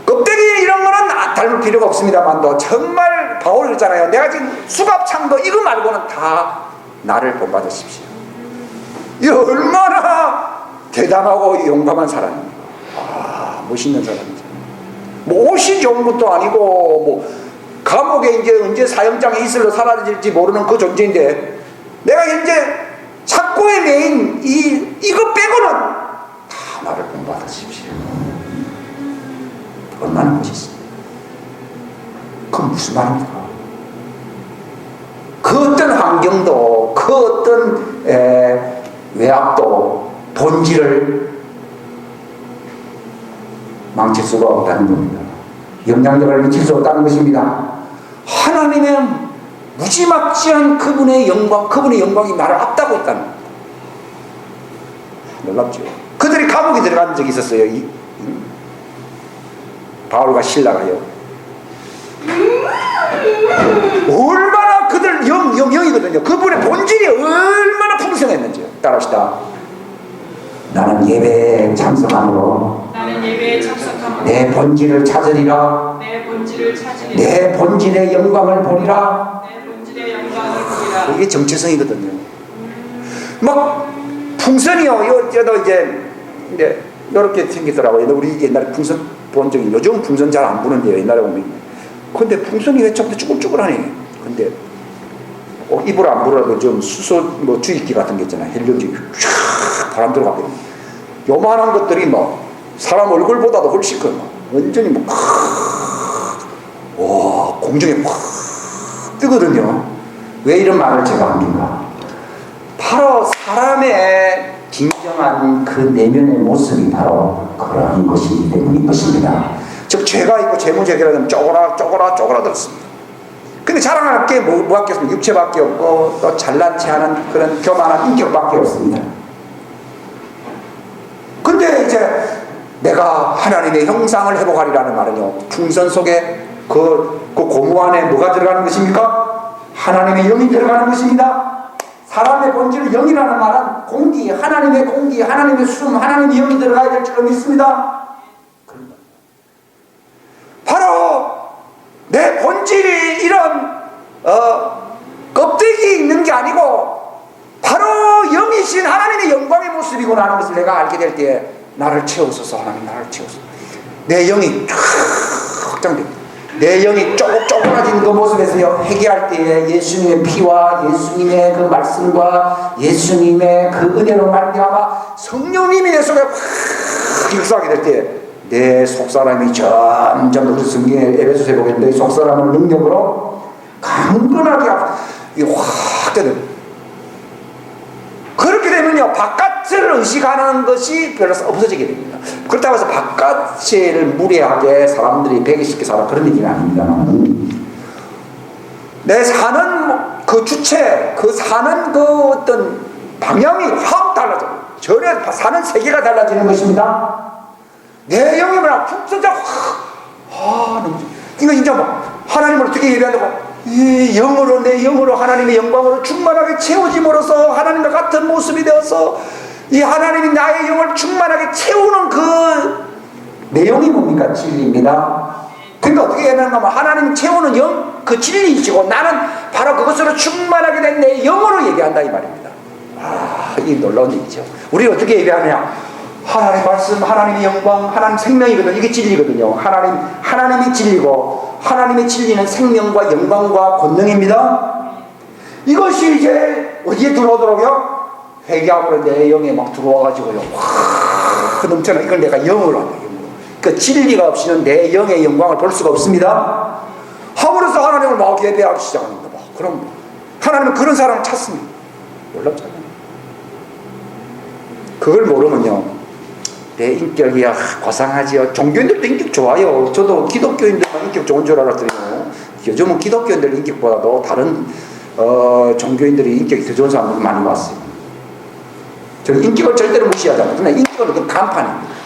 B: 껍데기 이런 거는 닮을 필요가 없습니다만도, 정말 바울이 그랬잖아요. 내가 지금 수갑창도 이거 말고는 다 나를 본받으십시오. 이 얼마나 대담하고 용감한 사람입니다. 멋있는 사람이죠. 뭐 옷이 좋은 것도 아니고 뭐 감옥에 이제 언제 사형장에 있을러 사라질지 모르는 그 존재인데, 내가 현재 착고의 메인 이거 빼고는 다 나를 본받으십시오. 얼마나 멋있습니까? 그건 무슨 말입니까? 그 어떤 환경도, 그 어떤 외압도 본질을 망칠 수가 없다는 겁니다. 영향력을 미칠 수 없다는 것입니다. 하나님의 무지막지한 그분의 영광이 나를 앞다고 있다는 겁니다. 놀랍죠. 그들이 감옥에 들어간 적이 있었어요. 바울과 실라가요. 얼마나 그들 영이거든요. 그분의 본질이 얼마나 풍성했는지요. 따라합시다. 나는 예배에 참석함으로 내 본질을 찾으리라. 내 본질의 영광을 보리라. 이게 정체성이거든요. 막 풍선이요. 저도 이제 이렇게 생기더라고요. 우리 옛날에 풍선 본 적이, 요즘 풍선 잘 안 부는데요. 옛날에 보면. 근데 풍선이 왜 자꾸 쭈글쭈글하네. 근데 입으로 안 불어도 좀 수소 뭐 주입기 같은 게 있잖아요. 헬륨기 쫙 바람 들어가거든요. 요만한 것들이 뭐 사람 얼굴보다도 훨씬 커요. 완전히 뭐 와, 공중에 확 뜨거든요. 왜 이런 말을 제가 합니까? 바로 사람의 진정한 그 내면의 모습이 바로 그런 것이기 때문인 것입니다. 즉 죄가 있고 재무제기라면 쪼그라들었습니다. 근데 자랑할 게 뭐밖에 없습니다. 육체밖에 없고 또 잘난치 않은 그런 교만한 인격밖에 없습니다. 근데 이제 내가 하나님의 형상을 회복하리라는 말은요, 풍선 속에 그 고무 안에 뭐가 들어가는 것입니까? 하나님의 영이 들어가는 것입니다. 사람의 본질을 영이라는 말은 공기, 하나님의 숨, 하나님의 영이 들어가야 될 줄로 믿습니다. 바로 내 본질이 이런 껍데기에 있는 게 아니고 바로 영이신 하나님의 영광의 모습이구나 하는 것을 내가 알게 될 때에 나를 채우소서. 하나님 나를 채우소서. 내 영이 확장됩니다. 내 영이 쪼그라진 그 모습에서요, 회개할 때에 예수님의 피와 예수님의 그 말씀과 예수님의 그 은혜로 말미암아 성령님이 내 속에 확 역사하게 될 때에 내 속사람이 점점 우리 성경에 에베소서에 보게 내 속사람을 능력으로 강건하게 확 되는. 그렇게 되면요, 바깥을 의식하는 것이 별로 없어지게 됩니다. 그렇다고 해서 바깥을 무례하게 사람들이 배기 쉽게 살아, 그런 얘기는 아닙니다. 내 사는 그 주체, 그 사는 그 어떤 방향이 확 달라져요. 전혀 사는 세계가 달라지는 것입니다. 내 영이 뭐라 풍선자 확 이거 진짜 뭐 하나님을 어떻게 예배한다고 이 영으로, 내 영으로 하나님의 영광으로 충만하게 채워짐으로써 하나님과 같은 모습이 되어서 이 하나님이 나의 영을 충만하게 채우는 그 내용이 뭡니까? 진리입니다. 그러니까 어떻게 얘기하는가 하면 하나님 채우는 영, 그 진리이시고 나는 바로 그것으로 충만하게 된 내 영으로 얘기한다 이 말입니다. 이 놀라운 얘기죠. 우리 어떻게 얘기하느냐? 하나님 말씀, 하나님의 영광, 하나님 생명이거든요. 이게 진리거든요. 하나님이 진리고 하나님의 진리는 생명과 영광과 권능입니다. 이것이 이제 어디에 들어오더라고요? 회개함으로 내 영에 막 들어와가지고요, 확 넘쳐나. 이걸 내가 영으로 한다. 영으로. 그 진리가 없이는 내 영의 영광을 볼 수가 없습니다. 함으로써 하나님을 막 예배하기 시작합니다. 그럼 하나님은 그런 사람을 찾습니다. 놀랍잖아요. 그걸 모르면요, 내 인격이 고상하지요. 종교인들도 인격 좋아요. 저도 기독교인들만 인격 좋은 줄 알았더니요, 요즘은 기독교인들 인격보다도 다른 종교인들이 인격이 더 좋은 사람들이 많이 왔어요. 저는 인격을 절대로 무시하잖아요. 근데 인격은 그 간판입니다.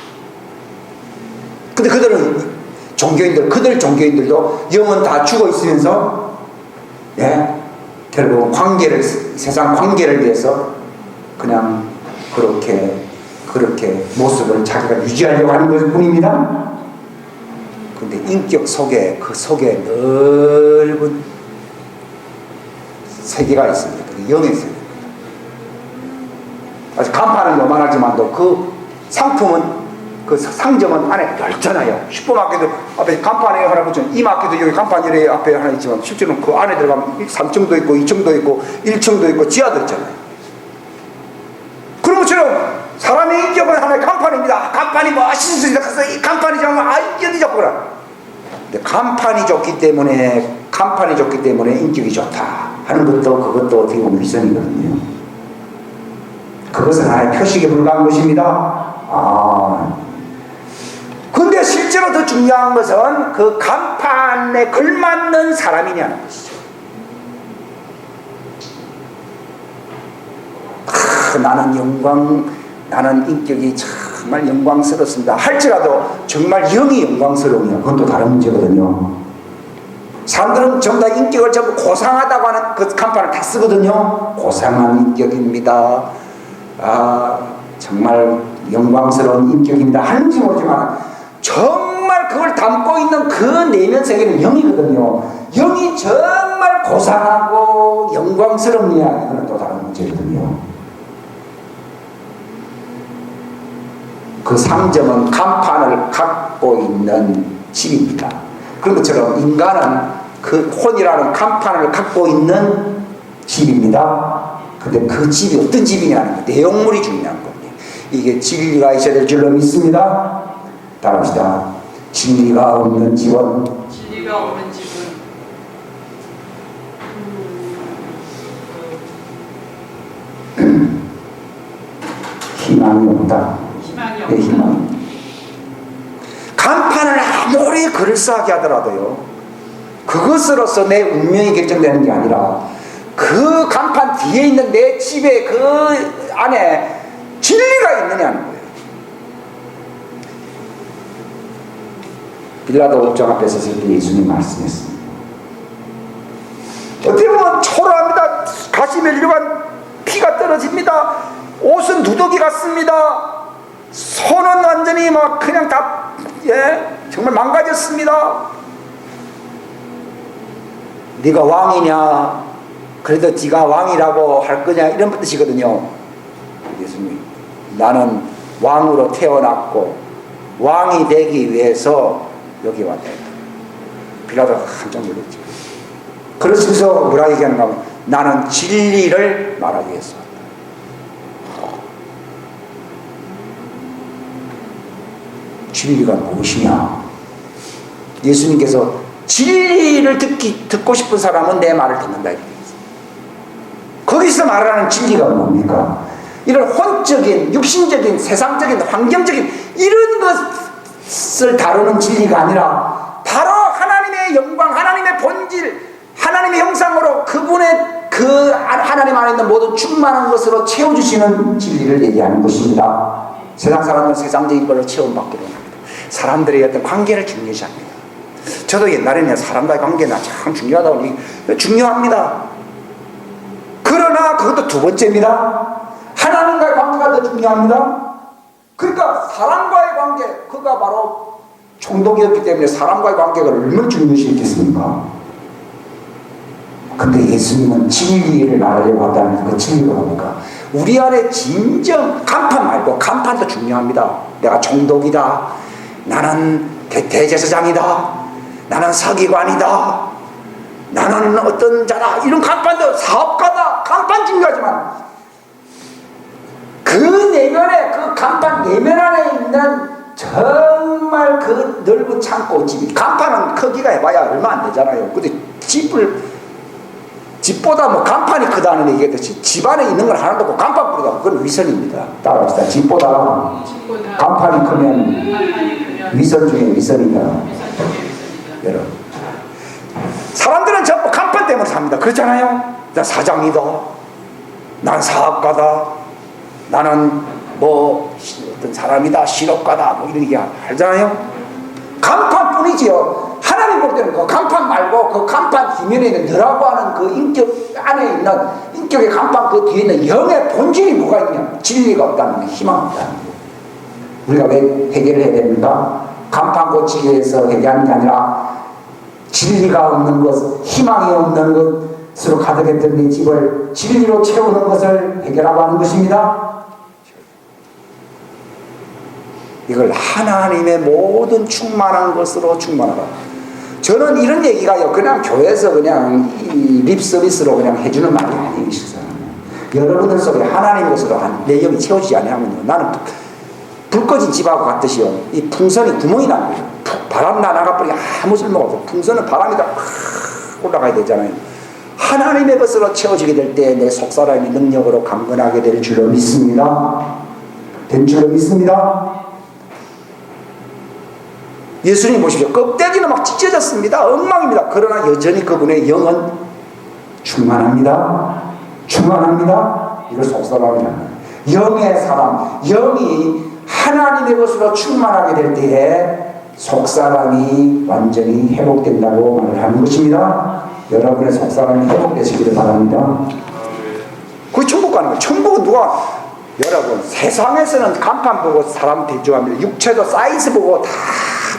B: 근데 그들은 그들 종교인들도 영은 다 죽어 있으면서, 예, 결국 세상 관계를 위해서 그냥 그렇게 모습을 자기가 유지하려고 하는 것 뿐입니다. 근데 인격 속에, 그 속에 넓은 세계가 있습니다. 그 영의 세계. 아주 간판은 요만하지만도 그 상품은 그 상점은 안에 넓잖아요. 슈퍼마켓도 앞에 간판에 하나 붙여요. 이 마켓도 여기 간판 이래 앞에 하나 있지만 실제로는 그 안에 들어가면 3층도 있고 2층도 있고 1층도 있고 지하도 있잖아요. 그런 것처럼 사람의 인격은 하나의 간판입니다. 간판이 멋있으니까 그래서 이 간판이 정말 인격이 좋구나. 근데 간판이 좋기 때문에 인격이 좋다 하는 것도 그것도 어떻게 보면 위선이거든요. 그것은 하나의 표식에 불과한 것입니다. 근데 실제로 더 중요한 것은 그 간판에 걸맞는 사람이냐는 것이죠. 나는 인격이 정말 영광스럽습니다 할지라도 정말 영이 영광스러우냐 그건 또 다른 문제거든요. 사람들은 전부 다 인격을 전부 고상하다고 하는 그 간판을 다 쓰거든요. 고상한 인격입니다. 정말 영광스러운 인격입니다 하는지 모르지만 정말 그걸 담고 있는 그 내면 세계는 영이거든요. 영이 정말 고상하고 영광스럽냐 이거는 또 다른 문제거든요. 그 상점은 간판을 갖고 있는 집입니다. 그런 것처럼 인간은 그 혼이라는 간판을 갖고 있는 집입니다. 근데 그 집이 어떤 집이냐는 거, 내용물이 중요한 겁니다. 이게 진리가 있어야 될 줄로 믿습니다. 따라합시다. 진리가 없는 집은 희망이 없다. 희망. 간판을 아무리 그럴싸하게 하더라도요, 그것으로서 내 운명이 결정되는 게 아니라 그 간판 뒤에 있는 내 집에 그 안에 진리가 있느냐는 거예요. 빌라도 옥정 앞에 섰을 때 예수님 말씀했습니다. 어떻게 보면 초라합니다. 가시 멜류관 피가 떨어집니다. 옷은 누더기 같습니다. 손은 완전히 막 그냥 다 정말 망가졌습니다. 네가 왕이냐, 그래도 네가 왕이라고 할 거냐 이런 뜻이거든요. 예수님, 나는 왕으로 태어났고 왕이 되기 위해서 여기 왔다. 빌라도가 깜짝 놀랐죠. 그러면서 뭐라 얘기하는가 하면 나는 진리를 말하기 위해서 왔다. 진리가 무엇이냐? 예수님께서 진리를 듣고 싶은 사람은 내 말을 듣는다. 거기서 말하는 진리가 뭡니까? 이런 혼적인, 육신적인, 세상적인, 환경적인 이런 것을 다루는 진리가 아니라 바로 하나님의 영광, 하나님의 본질, 하나님의 형상으로 그분의 그 하나님 안에 있는 모든 충만한 것으로 채워주시는 진리를 얘기하는 것입니다. 세상 사람들은 세상적인 걸로 채움받기로 합니다. 사람들의 어떤 관계를 중요시 합니다. 저도 옛날에는 사람과의 관계나 참 중요하다고 중요합니다. 그러나 그것도 두 번째입니다. 하나님과의 관계가 더 중요합니다. 그러니까 사람과의 관계, 그가 바로 총독이었기 때문에 사람과의 관계가 얼마나 중요시했겠습니까? 근데 예수님은 진리를 말하려고 한다는 그 진리가 뭡니까? 우리 안에 진정, 간판 말고 간판도 중요합니다. 내가 총독이다, 나는 대제사장이다, 나는 서기관이다, 나는 어떤 자다, 이런 간판도, 사업가다, 간판 중요하지만 그 내면에, 그 간판 내면 안에 있는 정말 그 넓은 창고 집이, 간판은 크기가 해봐야 얼마 안 되잖아요. 근데 집보다 뭐 간판이 크다는 얘기겠듯이 집 안에 있는 건 하나도 없고 간판보다 그건 위선입니다. 따라합시다. 집보다 간판이 크면 위선 중에 위선이다. 여러분, 사람들은 전부 간판 때문에 삽니다. 그렇잖아요. 나 사장이다, 난 사업가다, 나는 뭐 어떤 사람이다, 실업가다, 뭐 이런 얘기 하잖아요. 간판뿐이지요. 하나님 볼 때는 그 간판 말고 그 간판 뒷면에 있는 너라고 하는 그 인격 안에 있는 인격의 간판 그 뒤에 있는 영의 본질이 뭐가 있냐? 진리가 없다는 게, 희망이 없다는 게. 우리가 왜 해결을 해야 됩니까? 간판 고치기 위해서 해결하는 게 아니라 진리가 없는 것, 희망이 없는 것으로 가득했던 내 집을 진리로 채우는 것을 해결하고 하는 것입니다. 이걸 하나님의 모든 충만한 것으로 충만하라. 저는 이런 얘기가요, 그냥 교회에서 그냥 립 서비스로 그냥 해주는 말이 아니에요. 여러분들 속에 하나님의 것으로 내 영이 채워지지 아니하면요, 나는 불 꺼진 집하고 같듯이요, 이 풍선이 구멍이 나는 거예요. 바람 나가버리면 아무 쓸모가 없어요. 풍선은 바람이 다 올라가야 되잖아요. 하나님의 것으로 채워지게 될 때 내 속사람이 능력으로 강건하게 될 줄로 믿습니다. 된 줄로 믿습니다. 예수님 보십시오. 껍데기는 막 찢어졌습니다. 엉망입니다. 그러나 여전히 그분의 영은 충만합니다. 충만합니다. 이걸 속사람이라는 거예요. 영의 사람, 영이 하나님의 것으로 충만하게 될 때에 속사람이 완전히 회복된다고 말을 하는 것입니다. 여러분의 속사람이 회복되시기를 바랍니다. 그 천국 가는 거예요. 천국은 누가, 여러분, 세상에서는 간판 보고 사람 대조합니다. 육체도 사이즈 보고 다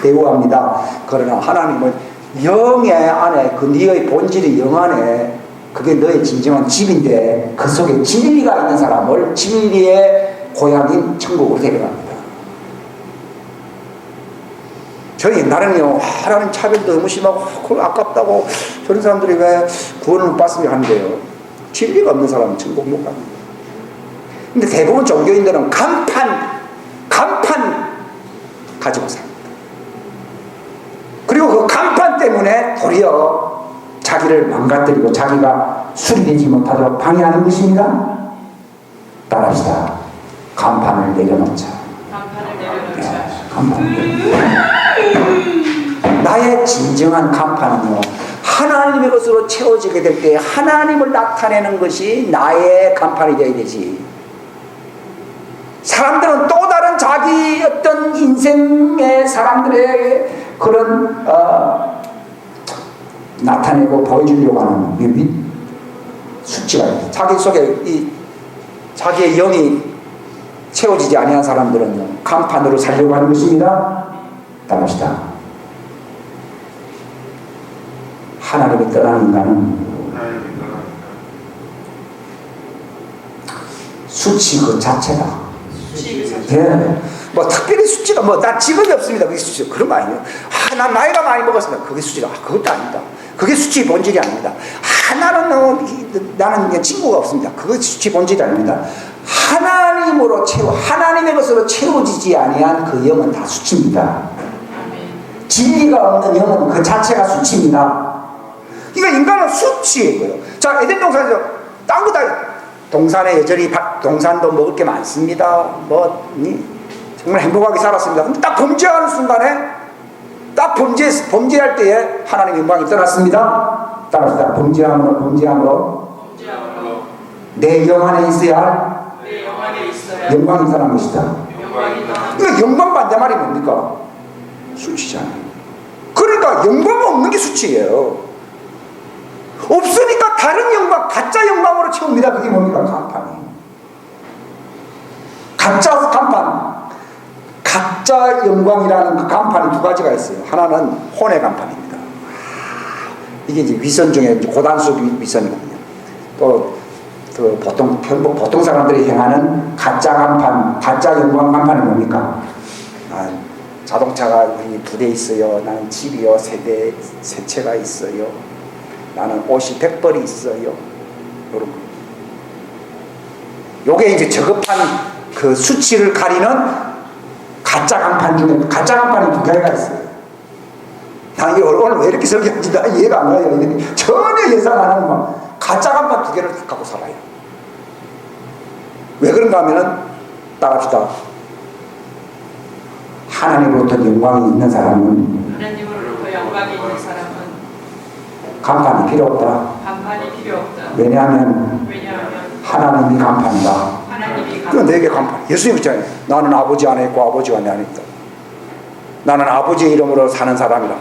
B: 대우합니다. 그러나 하나님은 영의 안에, 그 네의 본질이 영 안에, 그게 너의 진정한 집인데 그 속에 진리가 있는 사람을 진리의 고향인 천국으로 데려갑니다. 저희 옛날에는요, 하나님 차별도 너무 심하고 그걸 아깝다고 저런 사람들이 왜 구원을 못 받으면 하는데요, 진리가 없는 사람은 천국 못 갑니다. 근데 대부분 종교인들은 간판 가지고 삽니다. 그리고 그 간판 때문에 도리어 자기를 망가뜨리고 자기가 수리되지 못하도록 방해하는 것입니다. 따라합시다. 간판을 내려놓자.
C: 간판을 내려놓자.
B: 간판을 내려놓자. 나의 진정한 간판은요, 하나님의 것으로 채워지게 될 때 하나님을 나타내는 것이 나의 간판이 되어야 되지. 사람들은 또 다른 자기 어떤 인생의 사람들의 그런 나타내고 보여주려고 하는 수치가 있어요. 자기 속에 자기의 영이 채워지지 아니한 사람들은요, 간판으로 살려고 하는 것입니다. 따라합시다. 하나님이 떠난 인간은 수치 그 자체다. 예. 뭐 특별히 수치가 난 직업이 없습니다. 그게 수치. 그런 거 아니에요. 난 나이가 많이 먹었습니다. 그게 수치가. 그것도 아닙니다. 그게 수치 본질이 아닙니다. 나는 친구가 없습니다. 그게 수치 본질이 아닙니다. 하나님으로 하나님의 것으로 채워지지 아니한 그 영은 다 수치입니다. 진리가 없는 영은 그 자체가 수치입니다. 그러니까 인간은 수치예요. 자, 에덴 동산에서 딴 거 다, 동산에 여전히 동산도 먹을 게 많습니다. 정말 행복하게 살았습니다. 근데 딱 범죄하는 순간에, 딱 범죄할 때에 하나님의 영광이 떠났습니다. 따라서 범죄함으로 내 영 안에 있어야 할 영광이 떠난 것이다. 그러니까 영광 반대말이 뭡니까? 수치잖아요. 그러니까 영광 없는 게 수치예요. 없으니까 다른 영광, 가짜 영광으로 채웁니다. 그게 뭡니까? 간판이에요. 가짜 간판, 가짜 영광이라는 그 간판이 두 가지가 있어요. 하나는 혼의 간판입니다. 이게 이제 위선 중에 고단수 위선이거든요. 또 보통 사람들이 행하는 가짜 간판, 가짜 영광 간판이 뭡니까? 자동차가 두 대 있어요. 나는 집이요, 세 채가 있어요. 나는 옷이 100벌이 있어요. 이런 거. 요게 이제 저급한 그 수치를 가리는 가짜 간판 중에, 가짜 간판이 두 개가 있어요. 나 이게 오늘 왜 이렇게 설교하는지 나 이해가 안 가요. 전혀 예상 안 하는 거. 가짜 간판 두 개를 갖고 살아요. 왜 그런가 하면은, 따라합시다. 하나님으로부터 영광이 있는 사람은,
C: 하나님으로부터 영광이 있는 사람은
A: 간판이 필요 없다.
C: 간판이 필요 없다.
A: 왜냐하면 하나님이 간판이다.
C: 하나님이
B: 그건 내게 간판. 예수님 있잖아요. 나는 아버지 안에 있고 아버지 안에 안 있다. 나는 아버지의 이름으로 사는 사람이라.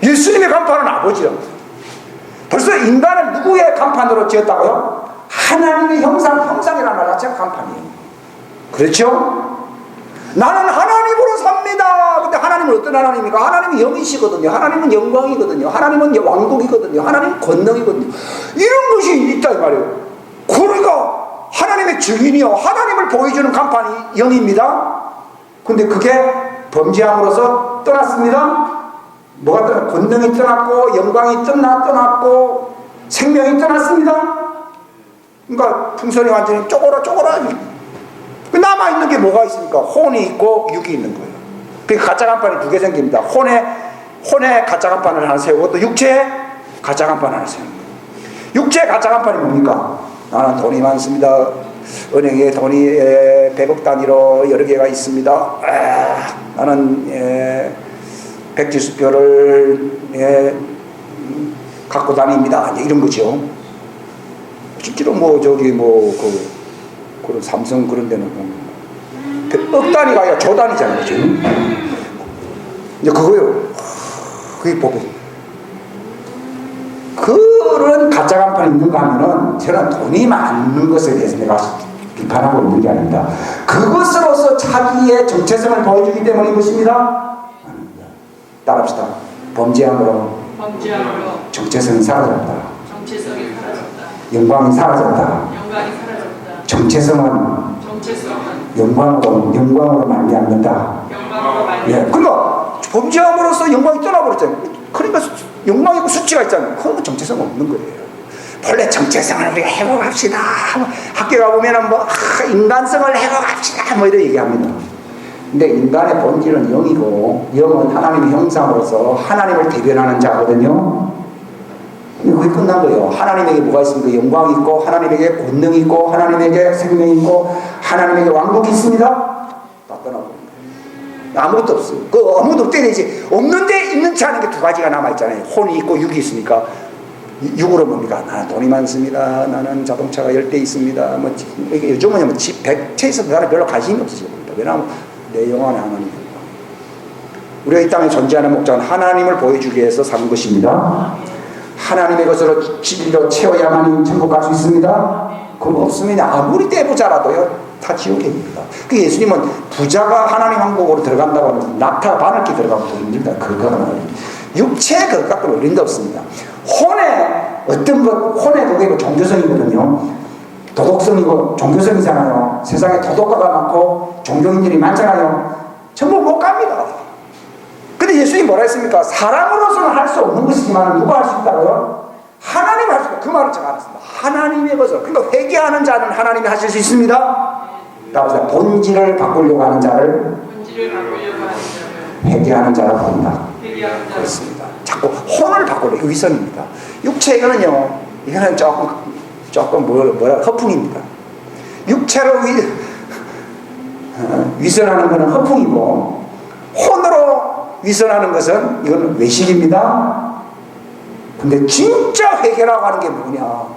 B: 예수님의 간판은 아버지라고. 벌써 인간을 누구의 간판으로 지었다고요? 하나님의 형상이라는 말 자체가 간판이에요. 그렇죠? 나는 하나님으로 삽니다. 근데 하나님은 어떤 하나님입니까? 하나님은 영이시거든요. 하나님은 영광이거든요. 하나님은 왕국이거든요. 하나님은 권능이거든요. 이런 것이 있다 이 말이에요. 그러니까 하나님의 증인이요, 하나님을 보여주는 간판이 영입니다. 근데 그게 범죄함으로써 떠났습니다. 뭐가 떠났? 권능이 떠났고 영광이 떠났고 생명이 떠났습니다. 그러니까 풍선이 완전히 쪼그라 남아있는 게 뭐가 있습니까? 혼이 있고 육이 있는 거예요. 그 가짜 간판이 두 개 생깁니다. 혼에 가짜 간판을 하나 세우고 또 육체에 가짜 간판 하나 세우는 거예요. 육체의 가짜 간판이 뭡니까? 나는 돈이 많습니다. 은행에 돈이 100억 단위로 여러 개가 있습니다. 나는 백지수표를 갖고 다닙니다. 이런 거죠. 실제로 그런 삼성 그런 데는 억 단위가 아니라 조 단위잖아요. 그죠? 이제 그거요. 그게 법이에요. 그런 가짜 간판이 있는가 하면은 저는 돈이 많은 것에 대해서 내가 비판하고 있는 게 아닙니다. 그것으로서 자기의 정체성을 보여주기 때문인 것입니다. 따라합시다. 범죄함으로 정체성이 사라졌다. 영광이 사라졌다. 정체성은 영광으로 말미암는다. 예, 그러니까 범죄함으로써 영광이 떠나버렸잖아요. 그러니까 영광이 있고 수치가 있잖아요. 그건 정체성 없는 거예요. 본래 정체성을 우리가 회복합시다. 학교 가보면은 인간성을 회복합시다. 이런 얘기합니다. 근데 인간의 본질은 영이고, 영은 하나님의 형상으로서 하나님을 대변하는 자거든요. 그게 끝난 거예요. 하나님에게 뭐가 있습니까? 영광이 있고, 하나님에게 권능이 있고, 하나님에게 생명이 있고, 하나님에게 왕국이 있습니다. 다 떠나버립니다. 아무것도 없어요. 아무것도 없대야 이제 없는데 있는 체 하는 게 두 가지가 남아있잖아요. 혼이 있고 육이 있으니까. 육으로 뭡니까? 나는 돈이 많습니다. 나는 자동차가 10대 있습니다. 요즘은 집 100채 있어도 나는 별로 관심이 없어요. 왜냐하면 내 영혼의 하나님입니다. 우리가 이 땅에 존재하는 목적은 하나님을 보여주기 위해서 사는 것입니다. 하나님의 것으로 진리로 채워야만 천국 갈 수 있습니다. 그거 없으면 아무리 떼부자라도요 다 지옥입니다. 그 예수님은 부자가 하나님 왕국으로 들어간다고 하면 낙타 바늘기 들어가면 더 힘들다. 그거는 육체의 것 갖고는 어린데 없습니다. 혼의 그게 종교성이거든요. 도덕성이고 종교성이잖아요. 세상에 도덕가가 많고 종교인들이 많잖아요. 전부 못 갑니다. 근데 예수님이 뭐라 했습니까? 사람으로서는 할 수 없는 것이지만 누가 할 수 있다고요? 하나님이 할 수 있다. 그 말을 제가 알았습니다. 하나님의 것을. 그러니까 회개하는 자는 하나님이 하실 수 있습니다. 본질을 바꾸려고 하는 자를 회개하는 자라고 합니다. 그렇습니다. 자꾸 혼을 바꾸려고 위선입니다. 육체 이거는 조금 뭐라 허풍입니다. 육체로 위선하는 것은 허풍이고 혼으로 위선하는 것은 이건 외식입니다. 근데 진짜 회개라고 하는 게 뭐냐?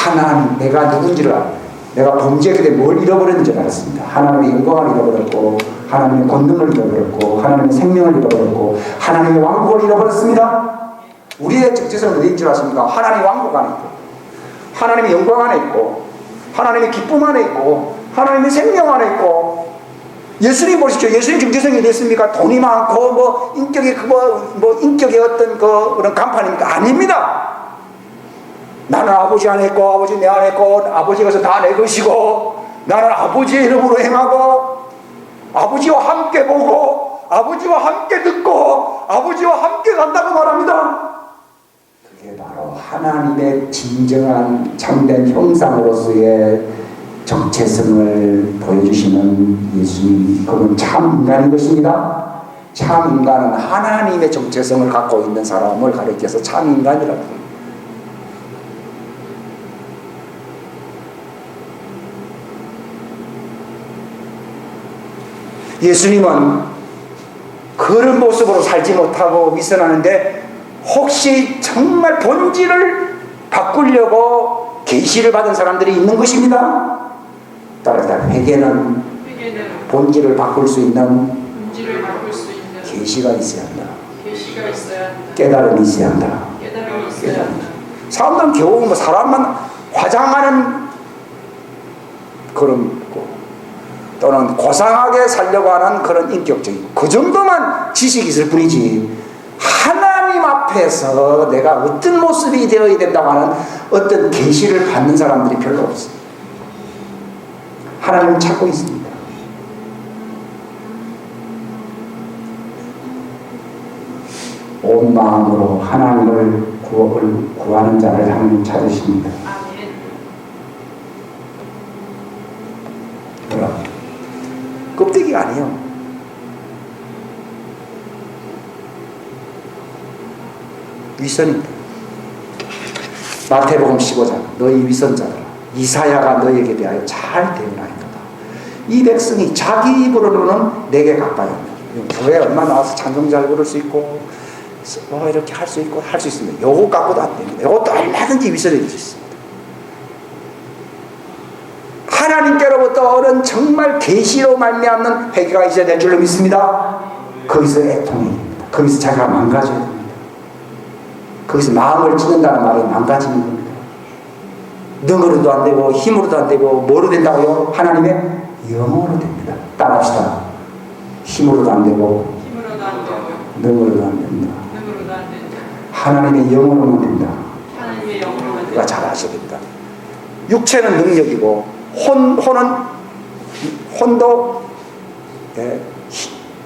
B: 하나님, 내가 누군지를 알아요. 내가 범죄했기 때문에 뭘 잃어버렸는지 알았습니다. 하나님의 영광을 잃어버렸고, 하나님의 권능을 잃어버렸고, 하나님의 생명을 잃어버렸고, 하나님의 왕국을 잃어버렸습니다. 우리의 정체성은 어디인 줄 아십니까? 하나님의 왕국 안에 있고, 하나님의 영광 안에 있고, 하나님의 기쁨 안에 있고, 하나님의 생명 안에 있고. 예수님 보십시오. 예수님 정체성이 됐습니까? 돈이 많고 인격의 어떤 그런 간판입니까? 아닙니다. 나는 아버지 안에 있고, 아버지 내 안에 있고, 아버지가 다 내 것이고, 나는 아버지의 이름으로 행하고, 아버지와 함께 보고, 아버지와 함께 듣고, 아버지와 함께 간다고 말합니다. 그게 바로 하나님의 진정한 참된 형상으로서의 정체성을 보여주시는 예수님, 그건 참 인간인 것입니다. 참 인간은 하나님의 정체성을 갖고 있는 사람을 가리켜서 참 인간이라고 합니다. 예수님은 그런 모습으로 살지 못하고 위선하는데 혹시 정말 본질을 바꾸려고 계시를 받은 사람들이 있는 것입니다. 따라서 회개는 본질을 바꿀 수 있는 계시가 있어야 한다. 깨달음이 있어야 한다. 사람들은 겨우 사람만 화장하는 그런 또는 고상하게 살려고 하는 그런 인격적인 그 정도만 지식이 있을 뿐이지 하나님 앞에 앞에서 내가 어떤 모습이 되어야 된다고 하는 어떤 계시를 받는 사람들이 별로 없어요. 하나님을 찾고 있습니다. 온 마음으로 하나님을 구하는 자를 하나님 찾으십니다.
C: 아멘.
B: 여러분, 껍데기가 아니에요. 위선입니다. 마태복음 15장 너희 위선자들아 이사야가 너희에게 대하여 잘 대언하였도다. 이 백성이 자기 입으로는 내게 가까이 온다. 교회 얼마 나와서 찬송 잘 부를 수 있고 이렇게 할 수 있고 할 수 있습니다. 요거 갖고도 안 됩니다. 요것도 얼마든지 위선이 될 수 있습니다. 하나님께로부터 정말 계시로 말미암는 회개가 있어야 될 줄로 믿습니다. 거기서 애통이 됩니다. 거기서 자기가 망가져야 됩니다. 거기서 마음을 찢는다는 말은 망가지는 겁니다. 능으로도 안 되고 힘으로도 안 되고 뭐로 된다고요? 하나님의 영으로 됩니다. 따라합시다. 힘으로도 안 되고
C: 힘으로도 안 되고
B: 능으로도 안 됩니다.
C: 능으로도 안 된다.
B: 하나님의 영으로만 된다.
C: 하나님의 영으로만
B: 우리가
C: 된다.
B: 잘 아셔야 됩니다. 육체는 능력이고 혼도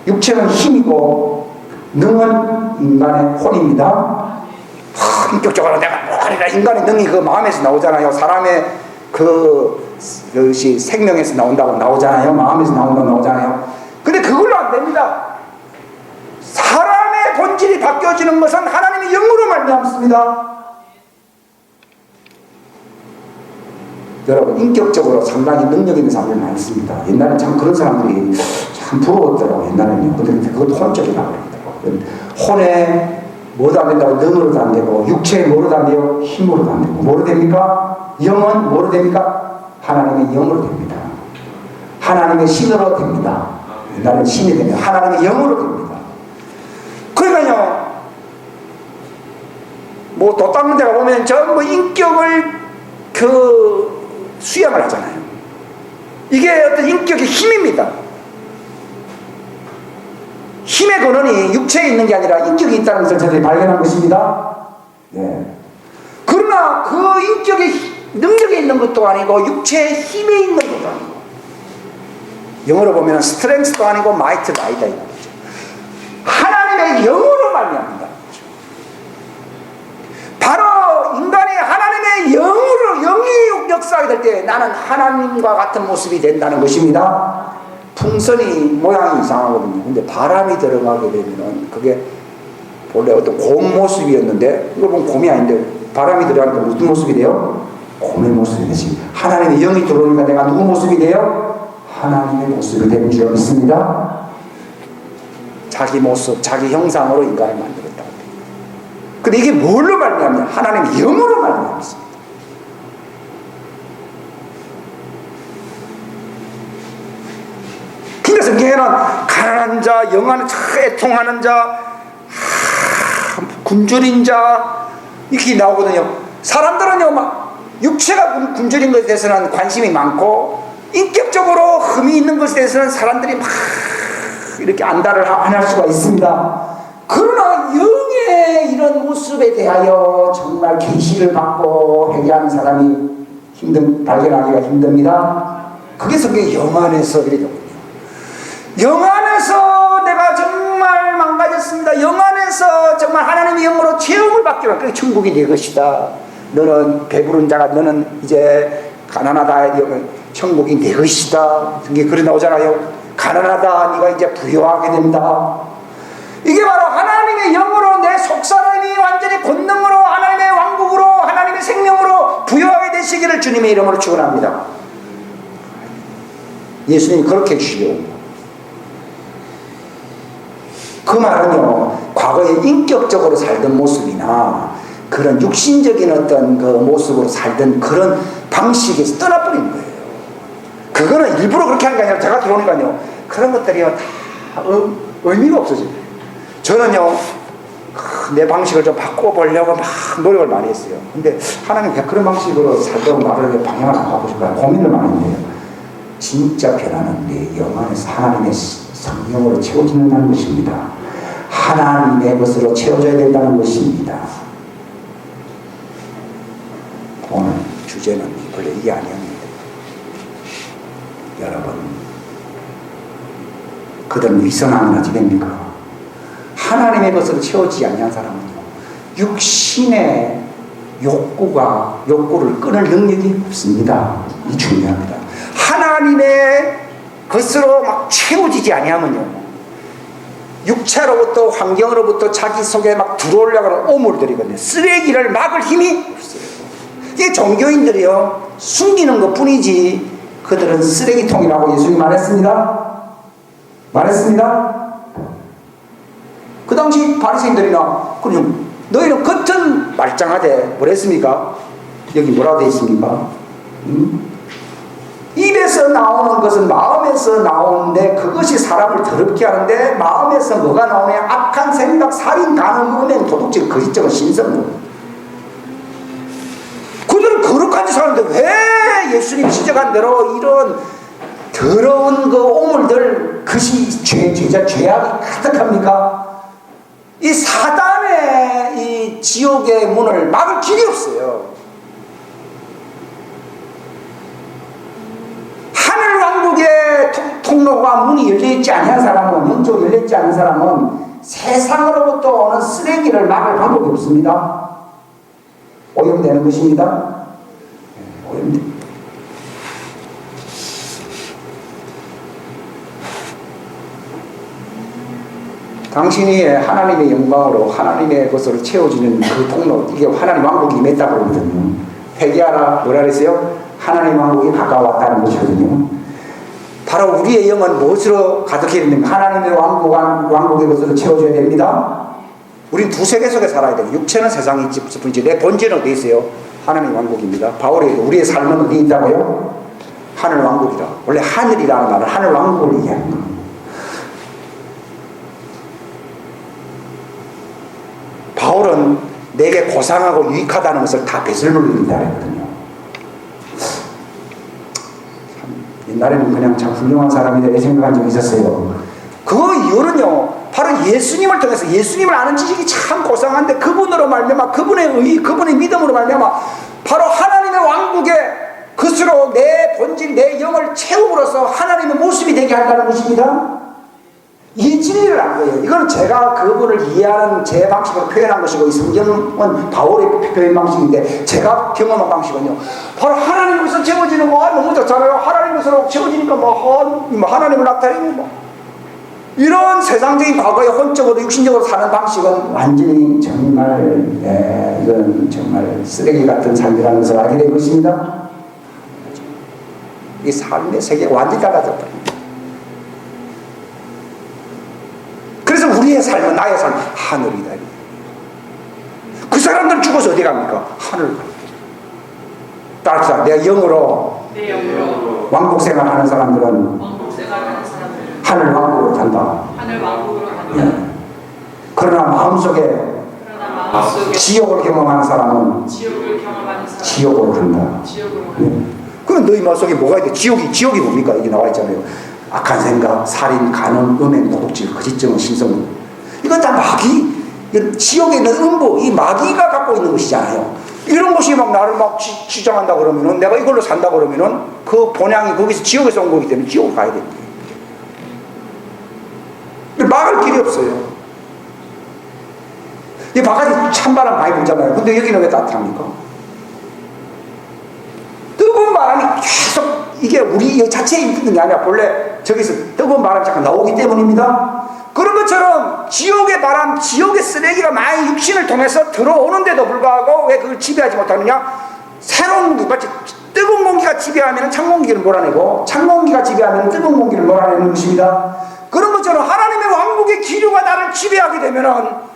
B: 육체는 힘이고 능은 인간의 혼입니다. 인격적으로 내가 뭐하리라 인간의 능이 그 마음에서 나오잖아요. 사람의 그것이 생명에서 나온다고 나오잖아요. 마음에서 나온다고 나오잖아요. 근데 그걸로 안 됩니다. 사람의 본질이 바뀌어지는 것은 하나님의 영으로 말미암습니다. 여러분 인격적으로 상당히 능력 있는 사람들이 많습니다. 옛날에 참 그런 사람들이 참 부러웠더라고요. 옛날에는요. 근데 그것도 혼적이라고 그러더라고요. 혼에 뭐도 안 된다고 능으로도 안 되고 육체에 뭐로도 안 돼요? 힘으로도 안 되고 뭐로 됩니까? 영은 뭐로 됩니까? 하나님의 영으로 됩니다. 하나님의 신으로 됩니다. 옛날에는 신이 되면 하나님의 영으로 됩니다. 그러니까요 뭐 도 닦는 데가 보면 전부 인격을 수양을 하잖아요. 이게 어떤 인격의 힘입니다. 힘의 근원이 육체에 있는 게 아니라 인격이 있다는 것을 저들이 발견한 것입니다. 네. 그러나 그 인격의 능력에 있는 것도 아니고 육체의 힘에 있는 것도 아니고 영어로 보면 스트렝스도 아니고 마이트가 아니다 이거죠. 하나님의 영으로 말미암는다. 바로 인간이 하나님의 영이 역사하게 될 때 나는 하나님과 같은 모습이 된다는 것입니다. 풍선이 모양이 이상하거든요. 근데 바람이 들어가게 되면 그게 원래 어떤 곰 모습이었는데 이걸 보면 곰이 아닌데 바람이 들어가니까 무슨 모습이 돼요? 곰의 모습이 되지. 하나님의 영이 들어오니까 내가 누구 모습이 돼요? 하나님의 모습이 되는 줄 믿습니다. 자기 모습, 자기 형상으로 인간을 만들었다고. 근데 이게 뭘로 말미암냐? 하나님의 영으로 말미암습니다. 그러니까 성경에는 가난한 자, 영하는 자, 애통하는 자, 굶주린 자 이렇게 나오거든요. 사람들은요 막 육체가 굶주린 것에 대해서는 관심이 많고 인격적으로 흠이 있는 것에 대해서는 사람들이 막 이렇게 안달을 안 할 수가 있습니다. 그러나 영의 이런 모습에 대하여 정말 계시를 받고 회개하는 사람이 발견하기가 힘듭니다. 그게 성경의 영 안에서 이래요. 영 안에서 내가 정말 망가졌습니다. 영 안에서 정말 하나님의 영으로 체험을 받기로 그게 천국이 내 것이다. 너는 배부른 자가 너는 이제 가난하다. 천국이 내 것이다. 이게 그래 나오잖아요. 가난하다. 네가 이제 부유하게 된다. 이게 바로 하나님의 영으로 내 속사람이 완전히 권능으로 하나님의 왕국으로 하나님의 생명으로 부유하게 되시기를 주님의 이름으로 축원합니다. 예수님이 그렇게 해주시려고. 그 말은요 과거에 인격적으로 살던 모습이나 그런 육신적인 어떤 그 모습으로 살던 그런 방식에서 떠나버린 거예요. 그거는 일부러 그렇게 하는 게 아니라 제가 들어오니까요 그런 것들이요 다 의미가 없어져요. 저는요 내 방식을 좀 바꿔보려고 막 노력을 많이 했어요. 근데 하나님 왜 그런 방식으로 살던 나를 방향을 안 바꾸실까 고민을 많이 했는데요. 진짜 변화는 내 영 안에서 하나님의 성령으로 채워지는 것입니다.
A: 하나님의 것으로 채워져야 된다는 것입니다. 오늘 주제는 원래 이게 아니었는데 여러분, 그들은 위선하면 어찌 됩니까? 하나님의 것으로 채워지지 아니한 사람은요, 육신의 욕구를 끊을 능력이 없습니다. 이 중요합니다. 하나님의 것으로 막 채워지지 아니하면요, 육체로부터 환경으로부터 자기 속에 막 들어오려고 하는 오물들이거든요. 쓰레기를 막을 힘이 없어요. 이게 종교인들이요, 숨기는 것 뿐이지 그들은 쓰레기통이라고 예수님이 말했습니다. 그 당시 바리새인들이나 그냥 너희는 겉은 말짱하되 뭐랬습니까? 여기 뭐라고 되어 있습니까? 입에서 나오는 것은 마음에서 나오는데 그것이 사람을 더럽게 하는데 마음에서 뭐가 나오냐? 악한 생각, 살인, 간음, 음행, 도둑질, 거짓증은 신성. 그들은 거룩한 짓 하는데 왜 예수님 지적한 대로 이런 더러운 그 오물들, 그것이 죄악이 가득합니까? 이 사단의 이 지옥의 문을 막을 길이 없어요. 하늘 왕국의 통로가 문이 열려있지 않은 사람은, 영적으로 열려있지 않은 사람은 세상으로부터 오는 쓰레기를 막을 방법이 없습니다. 오염되는 것입니다. 오염됩니다. 당신이 하나님의 영광으로 하나님의 것으로 채워지는 그 통로, 이게 하나님 왕국이 임했다고 그러거든요. 회개하라, 뭐라 그랬어요? 하나님 왕국이 가까웠다는 것이거든요. 바로 우리의 영은 무엇으로 가득해야 됩니까? 하나님의 왕국의 것으로 채워줘야 됩니다. 우린 두 세계 속에 살아야 돼요. 육체는 세상에 있을 뿐이지 내 본질은 어디 있어요? 하나님 왕국입니다. 바울이 우리의 삶은 어디 있다고요? 하늘 왕국이라. 원래 하늘이라는 말은 하늘 왕국을 얘기하는 거예요. 바울은 내게 고상하고 유익하다는 것을 다 배설물로 이긴다 했거든요. 옛날에는 그냥 참 훌륭한 사람이다 이렇게 생각한 적이 있었어요. 그 이유는요, 바로 예수님을 통해서, 예수님을 아는 지식이 참 고상한데 그분으로 말미암아, 그분의 의, 그분의 믿음으로 말미암아 바로 하나님의 왕국의 것으로 내 본질, 내 영을 채움으로써 하나님의 모습이 되게 한다는 것입니다. 이 진리를 안 거예요. 이건 제가 그분을 이해하는 제 방식으로 표현한 것이고, 이 성경은 바울의 표현 방식인데 제가 경험한 방식은요, 바로 하나님 것으로 채워지는 거 너무 좋잖아요. 하나님 것으로 채워지니까 하나님을 나타내는 이런 세상적인 과거의 혼적으로 육신적으로 사는 방식은 완전히 정말 이건 정말 쓰레기 같은 삶이라는 것을 알게 된 것입니다. 이 삶의 세계가 완전히 달라졌다. 그래서 우리의 삶은, 나의 삶은 하늘이다. 그 사람들은 죽어서 어디 갑니까? 하늘 갑니다. 따라서 내 영으로 왕국 생활하는 사람들은 하늘 왕국으로 간다. 그러나 마음속에 지옥을 경험하는 사람은 지옥으로 간다. 그럼 너희 마음속에 뭐가 있대? 지옥이 뭡니까? 여기 나와 있잖아요. 악한 생각, 살인, 간음, 음행, 도둑질, 거짓증, 신성. 이건 다 마귀. 지옥에 있는 음부, 이 마귀가 갖고 있는 것이잖아요. 이런 것이 막 나를 막 주장한다 그러면은, 내가 이걸로 산다 그러면은 그 본향이 거기서 지옥에서 온 거기 때문에 지옥 가야 됩니다. 막을 길이 없어요. 이 바깥에 찬바람 많이 불잖아요. 근데 여기는 왜 따뜻합니까? 뜨거운 바람이 계속, 이게 우리 자체에 있는 게 아니라 본래 저기서 뜨거운 바람이 잠깐 나오기 때문입니다. 그런 것처럼 지옥의 바람, 지옥의 쓰레기가 많이 육신을 통해서 들어오는데도 불구하고 왜 그걸 지배하지 못하느냐? 새로운 공기, 마치 뜨거운 공기가 지배하면 찬 공기를 몰아내고, 찬 공기가 지배하면 뜨거운 공기를 몰아내는 것입니다. 그런 것처럼 하나님의 왕국의 기류가 나를 지배하게 되면은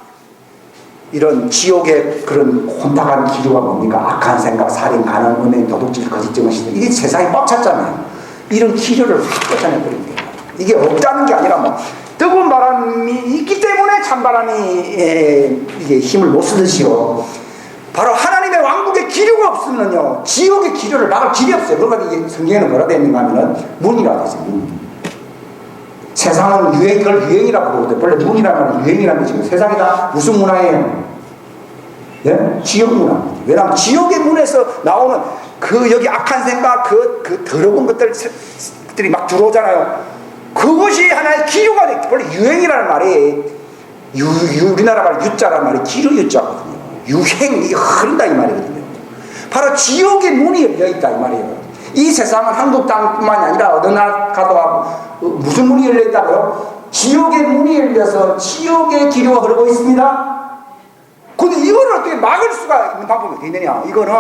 A: 이런 지옥의 그런 혼탁한 기류가 뭡니까? 악한 생각, 살인, 간음, 음행, 도둑질, 거짓증을 시키는, 이게 세상에 꽉 찼잖아요. 이런 기류를 확 쫓아내버린 거예요. 이게 없다는 게 아니라 뭐 뜨거운 바람이 있기 때문에 찬바람이 이게 힘을 못 쓰듯이요, 바로 하나님의 왕국의 기류가 없으면요 지옥의 기류를 막을 길이 없어요. 그러니까 이게 성경에는 뭐라 되어 있는가 하면은 문이라고 되어 있어요.
B: 세상은 그걸 유행이라고 부르거든요. 원래 문이라는 말은 유행이라는 뜻이고 세상이 다 무슨 문화예요? 예? 지옥 문화. 왜냐하면 지옥의 문에서 나오는 그 여기 악한 생각, 그 더러운 것들이 막 들어오잖아요. 그것이 하나의 기류가 돼. 원래 유행이라는 말이 우리나라 말 유자라는 말이 기류 유자거든요. 유행이 흐른다 이 말이거든요. 바로 지옥의 문이 열려 있다 이 말이에요. 이 세상은 한국 땅뿐만이 아니라 어느 나라 가도 무슨 문이 열려 있다고요? 지옥의 문이 열려서 지옥의 기류가 흐르고 있습니다. 근데 이거를 어떻게 막을 수가 있는 방법이 어디 있느냐? 이거는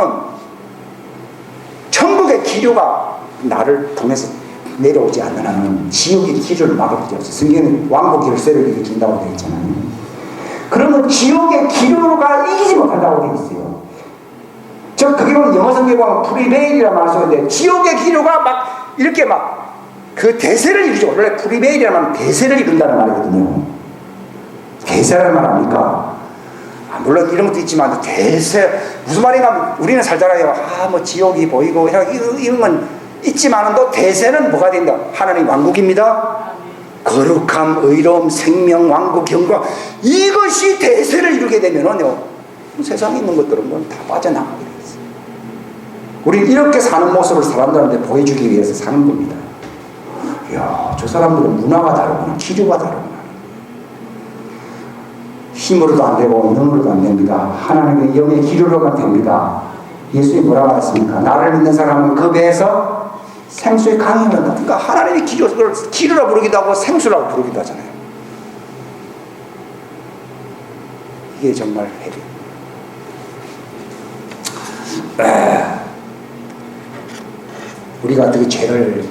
B: 천국의 기류가 나를 통해서 내려오지 않는 한은 지옥의 기류를 막을 수 없어요. 성경에 왕복 열쇠를 일으킨다고 되어 있잖아요. 그러면 지옥의 기류가 이기지 못한다고 되어 있어요. 그게 보면 영어 성경에 보면 프리베일이라는 말을 쓰는데 지옥의 기류가 막 이렇게 막 그 대세를 이루죠. 원래 프리베일이라는 말은 대세를 이룬다는 말이거든요. 대세라는 말 아닙니까? 물론 이런 것도 있지만 대세 무슨 말인가 우리는 살잖아요. 뭐 지옥이 보이고 이런 건 있지만 또 대세는 뭐가 된다? 하나님 왕국입니다. 거룩함, 의로움, 생명, 왕국, 영광 이것이 대세를 이루게 되면은요 세상에 있는 것들은 다 빠져나가게 돼요. 우리는 이렇게 사는 모습을 사람들한테 보여주기 위해서 사는 겁니다. 이야, 저 사람들은 문화가 다르구나, 기류가 다르구나. 힘으로도 안 되고 능으로도 안 됩니다. 하나님의 영의 기류로만 됩니다. 예수님이 뭐라고 했습니까? 나를 믿는 사람은 그 배에서 생수의 강이 흐른다. 그러니까 하나님의 기류라 부르기도 하고 생수라고 부르기도 하잖아요. 이게 정말 해리. 우리가 어떻게 죄를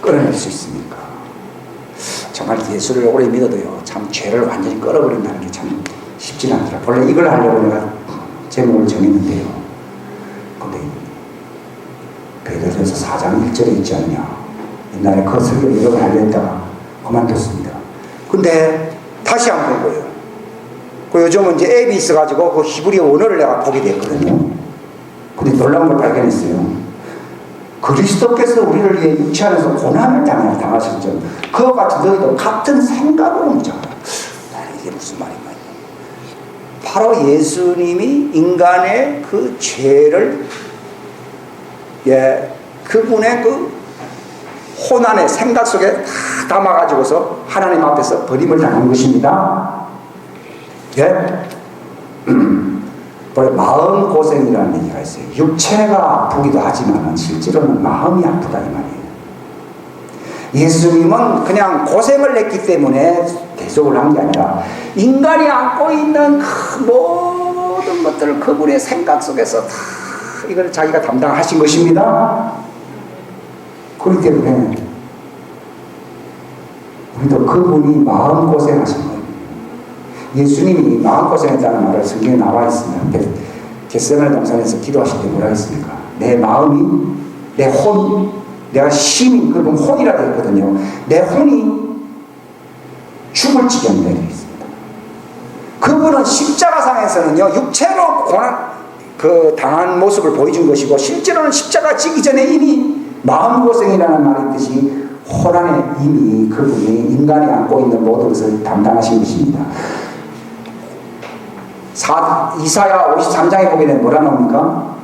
B: 끌어낼 수 있습니까? 정말 예수를 오래 믿어도요, 참 죄를 완전히 끌어버린다는 게 참 쉽지 않더라. 원래 이걸 하려고 내가 제목을 정했는데요. 근데 베드로전서 4장 1절에 있지 않냐. 옛날에 그 설교를 여러 번 하려 했다가 그만뒀습니다. 근데 다시 한 번 본 거예요. 요즘은 이제 앱이 있어가지고 그 히브리어 원어를 내가 보게 됐거든요. 근데 놀라운 걸 발견했어요. 그리스도께서 우리를 위해 육체 안에서 고난을 당하실 점 그와 같이 너희도 같은 생각으로 묻잖아. 이게 무슨 말인가? 바로 예수님이 인간의 그 죄를 그분의 그 혼안의 생각 속에 다 담아가지고서 하나님 앞에서 버림을 당한 것입니다. 마음고생이라는 얘기가 있어요. 육체가 아프기도 하지만 실제로는 마음이 아프다 이 말이에요. 예수님은 그냥 고생을 했기 때문에 대속을 한 게 아니라 인간이 안고 있는 그 모든 것들을 그분의 생각 속에서 다 이걸 자기가 담당하신 것입니다. 그렇기 때문에 우리도 그분이 마음고생하신 거예요. 예수님이 마음고생했다는 말을 성경에 나와 있습니다. 겟세마네 동산에서 기도하실 때 뭐라 했습니까? 내 마음이, 내 혼, 내가 심히, 그건 혼이라 되어 있거든요. 내 혼이 죽을 지경에 되어 있습니다. 그분은 십자가상에서는요, 육체로 당한 모습을 보여준 것이고, 실제로는 십자가 지기 전에 이미 마음고생이라는 말이 있듯이 혼안에 이미 그분이 인간이 안고 있는 모든 것을 담당하신 것입니다. 이사야 53장에 보게 되면 뭐라 나옵니까?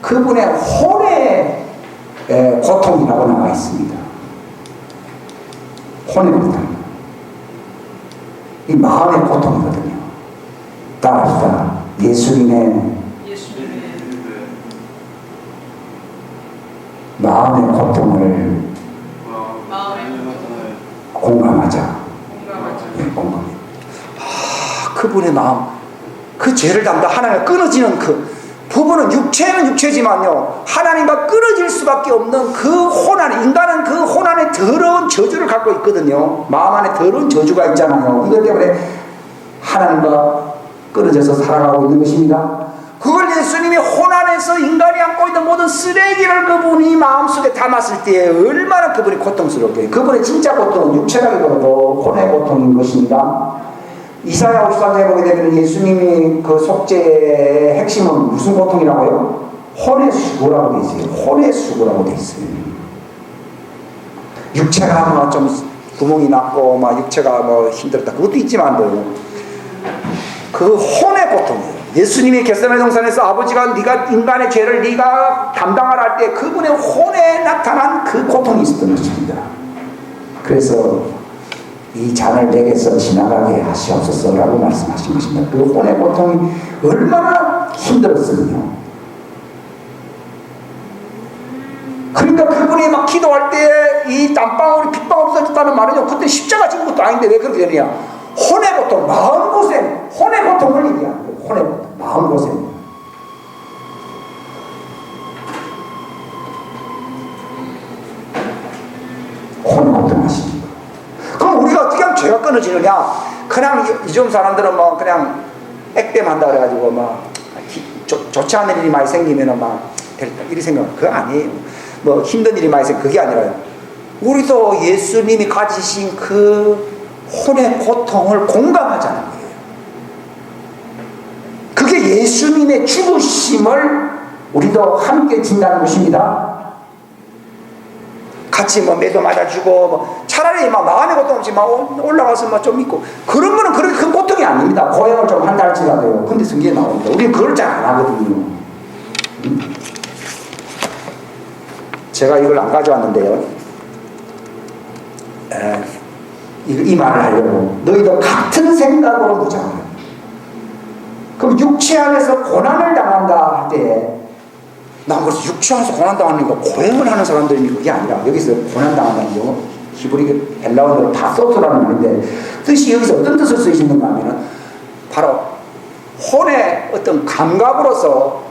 B: 그분의 혼의 고통이라고 나와 있습니다. 혼의 고통. 이 마음의 고통이거든요. 따라합시다. 예수님의 마음의 고통을 공감하자. 공감해. 그분의 마음. 그 죄를 담당 하나님과 끊어지는 그 부분은 육체는 육체지만요 하나님과 끊어질 수밖에 없는 그 혼안, 인간은 그 혼안에 더러운 저주를 갖고 있거든요. 마음 안에 더러운 저주가 있잖아요. 이것 때문에 하나님과 끊어져서 살아가고 있는 것입니다. 그걸 예수님이 혼안에서 인간이 안고 있는 모든 쓰레기를 그분이 마음속에 담았을 때 얼마나 그분이 고통스럽게, 그분의 진짜 고통은 육체라기보다도 혼의 고통인 것입니다. 이사야 53장에 보게 되면 예수님이 그 속죄의 핵심은 무슨 고통이라고요? 혼의 수고라고 되어 있어요. 혼의 수고라고 되어 있어요. 육체가 좀 구멍이 났고 막 육체가 뭐 힘들었다 그것도 있지만도 그 혼의 고통이에요. 예수님이 겟세마네 동산에서 아버지가 네가 인간의 죄를 네가 담당하라 할 때 그분의 혼에 나타난 그 고통이 있었던 것입니다. 그래서 이 잔을 내게서 지나가게 하시옵소서라고 말씀하신 것입니다. 그 혼의 고통이 얼마나 힘들었으면요. 그러니까 그분이 막 기도할 때 이 땀방울이 핏방울이 쏟았다는 말은요, 그때 십자가 지는 것도 아닌데 왜 그렇게 되느냐? 혼의 고통, 마음고생, 혼의 고통을 얘기하는 거예요. 혼의 고통, 마음고생. 혼의 고통 하시는 거예요. 그럼 우리가 어떻게 하면 죄가 끊어지느냐? 그냥 요즘 사람들은 뭐 그냥 액땜한다 그래가지고 막 좋지 않은 일이 많이 생기면은 막 될까 이리 생각. 그거 아니에요. 뭐 힘든 일이 많이 생겨. 그게 아니라요. 우리도 예수님이 가지신 그 혼의 고통을 공감하자는 거예요. 그게 예수님의 죽으심을 우리도 함께 진다는 것입니다. 같이 뭐 매도 맞아주고 뭐 차라리 막 마음의 고통 없이 막 올라가서 막 좀 있고 그런 거는 그렇게 큰 고통이 아닙니다. 고행을 좀 한다 할지라도요. 근데 성경에 나옵니다. 우리는 그걸 잘 안 하거든요. 제가 이걸 안 가져왔는데요. 이 말을 하려고 너희도 같은 생각으로 무장해. 그럼 육체 안에서 고난을 당한다 할 때 난 그래서 육체 안에서 고난 당하는 거 고행을 하는 사람들이 그게 아니라 여기서 고난 당한다는 거 히브리 헬라어로 다소스라는 말인데 뜻이 여기서 어떤 뜻을 쓰시는가 하면은 바로 혼의 어떤 감각으로서